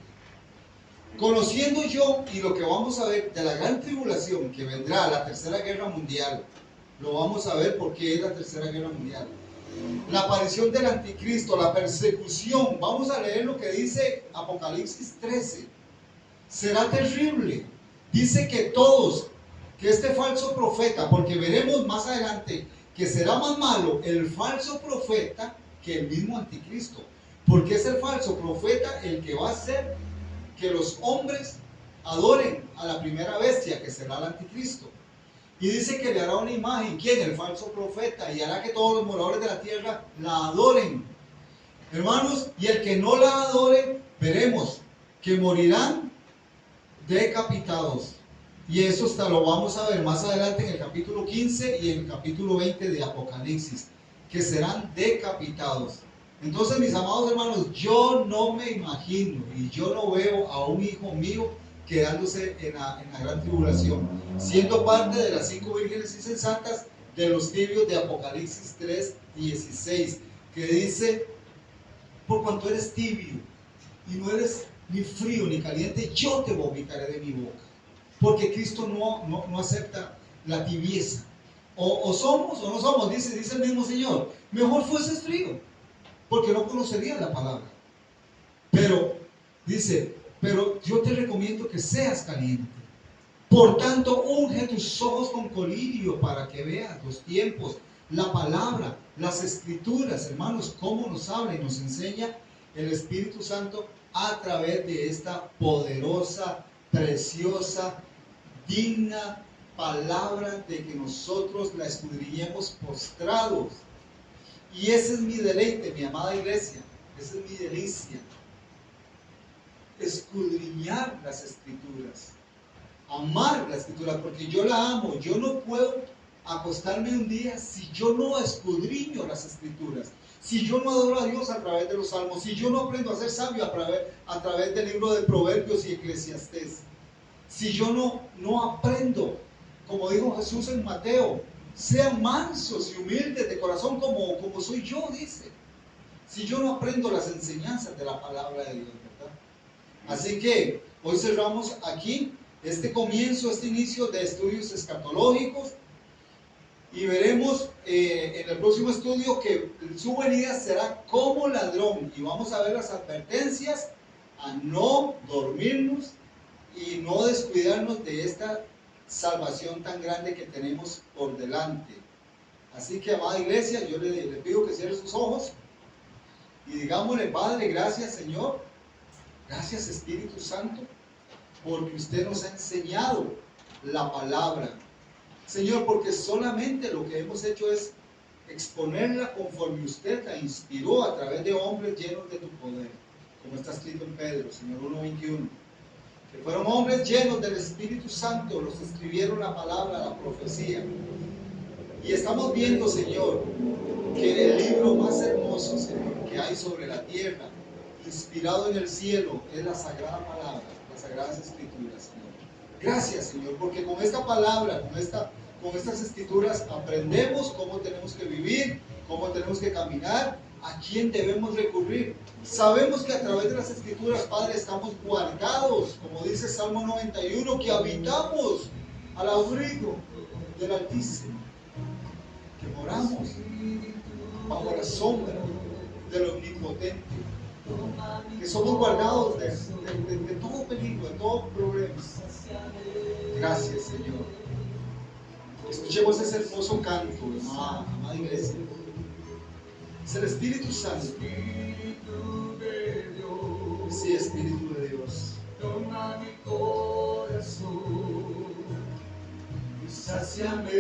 Conociendo yo y lo que vamos a ver de la gran tribulación que vendrá, la tercera guerra mundial, lo vamos a ver porque es la tercera guerra mundial. La aparición del anticristo, la persecución, vamos a leer lo que dice Apocalipsis 13. Será terrible. Dice que todos, que este falso profeta, porque veremos más adelante que será más malo el falso profeta que el mismo anticristo, porque es el falso profeta el que va a hacer que los hombres adoren a la primera bestia, que será el anticristo. Y dice que le hará una imagen. ¿Quién? El falso profeta. Y hará que todos los moradores de la tierra la adoren. Hermanos, y el que no la adore, veremos que morirán decapitados. Y eso hasta lo vamos a ver más adelante en el capítulo 15 y en el capítulo 20 de Apocalipsis, que serán decapitados. Entonces, mis amados hermanos, yo no me imagino y yo no veo a un hijo mío quedándose en la gran tribulación, siendo parte de las 5 vírgenes insensatas de los tibios de Apocalipsis 3:16, que dice: por cuanto eres tibio y no eres ni frío ni caliente, yo te vomitaré de mi boca. Porque Cristo no acepta la tibieza. O somos o no somos, dice el mismo Señor. Mejor fueses frío, porque no conocerías la palabra. Pero, dice, pero yo te recomiendo que seas caliente. Por tanto, unge tus ojos con colirio para que veas los tiempos, la palabra, las escrituras, hermanos, cómo nos habla y nos enseña el Espíritu Santo a través de esta poderosa, preciosa, digna palabra de que nosotros la escudriñemos postrados. Y ese es mi deleite, mi amada iglesia, esa es mi delicia. Escudriñar las escrituras, amar la escritura, porque yo la amo. Yo no puedo acostarme un día si yo no escudriño las escrituras, si yo no adoro a Dios a través de los salmos, si yo no aprendo a ser sabio a través del libro de Proverbios y Eclesiastés, si yo no aprendo, como dijo Jesús en Mateo, sean mansos y humildes de corazón como soy yo, dice. Si yo no aprendo las enseñanzas de la palabra de Dios, ¿verdad? Así que hoy cerramos aquí este comienzo, este inicio de estudios escatológicos, y veremos en el próximo estudio que su venida será como ladrón, y vamos a ver las advertencias a no dormirnos y no descuidarnos de esta salvación tan grande que tenemos por delante. Así que, amada iglesia, yo le pido que cierre sus ojos y digámosle: Padre, gracias Señor, gracias Espíritu Santo, porque usted nos ha enseñado la palabra. Señor, porque solamente lo que hemos hecho es exponerla conforme usted la inspiró a través de hombres llenos de tu poder, como está escrito en Pedro, Señor, 1:21. Que fueron hombres llenos del Espíritu Santo, los escribieron la palabra, la profecía. Y estamos viendo, Señor, que el libro más hermoso, Señor, que hay sobre la tierra, inspirado en el cielo, es la Sagrada Palabra, las Sagradas Escrituras, Señor. Gracias, Señor, porque con esta palabra, con estas escrituras aprendemos cómo tenemos que vivir, cómo tenemos que caminar, a quién debemos recurrir. Sabemos que a través de las escrituras, Padre, estamos guardados, como dice Salmo 91, que habitamos al abrigo del Altísimo, que moramos bajo la sombra del Omnipotente, que somos guardados de todo peligro, de todo problema. Gracias, Señor. Escuchemos ese hermoso canto, amada iglesia. Es el Espíritu Santo. Sí, Espíritu de Dios. Toma mi corazón y sáciame.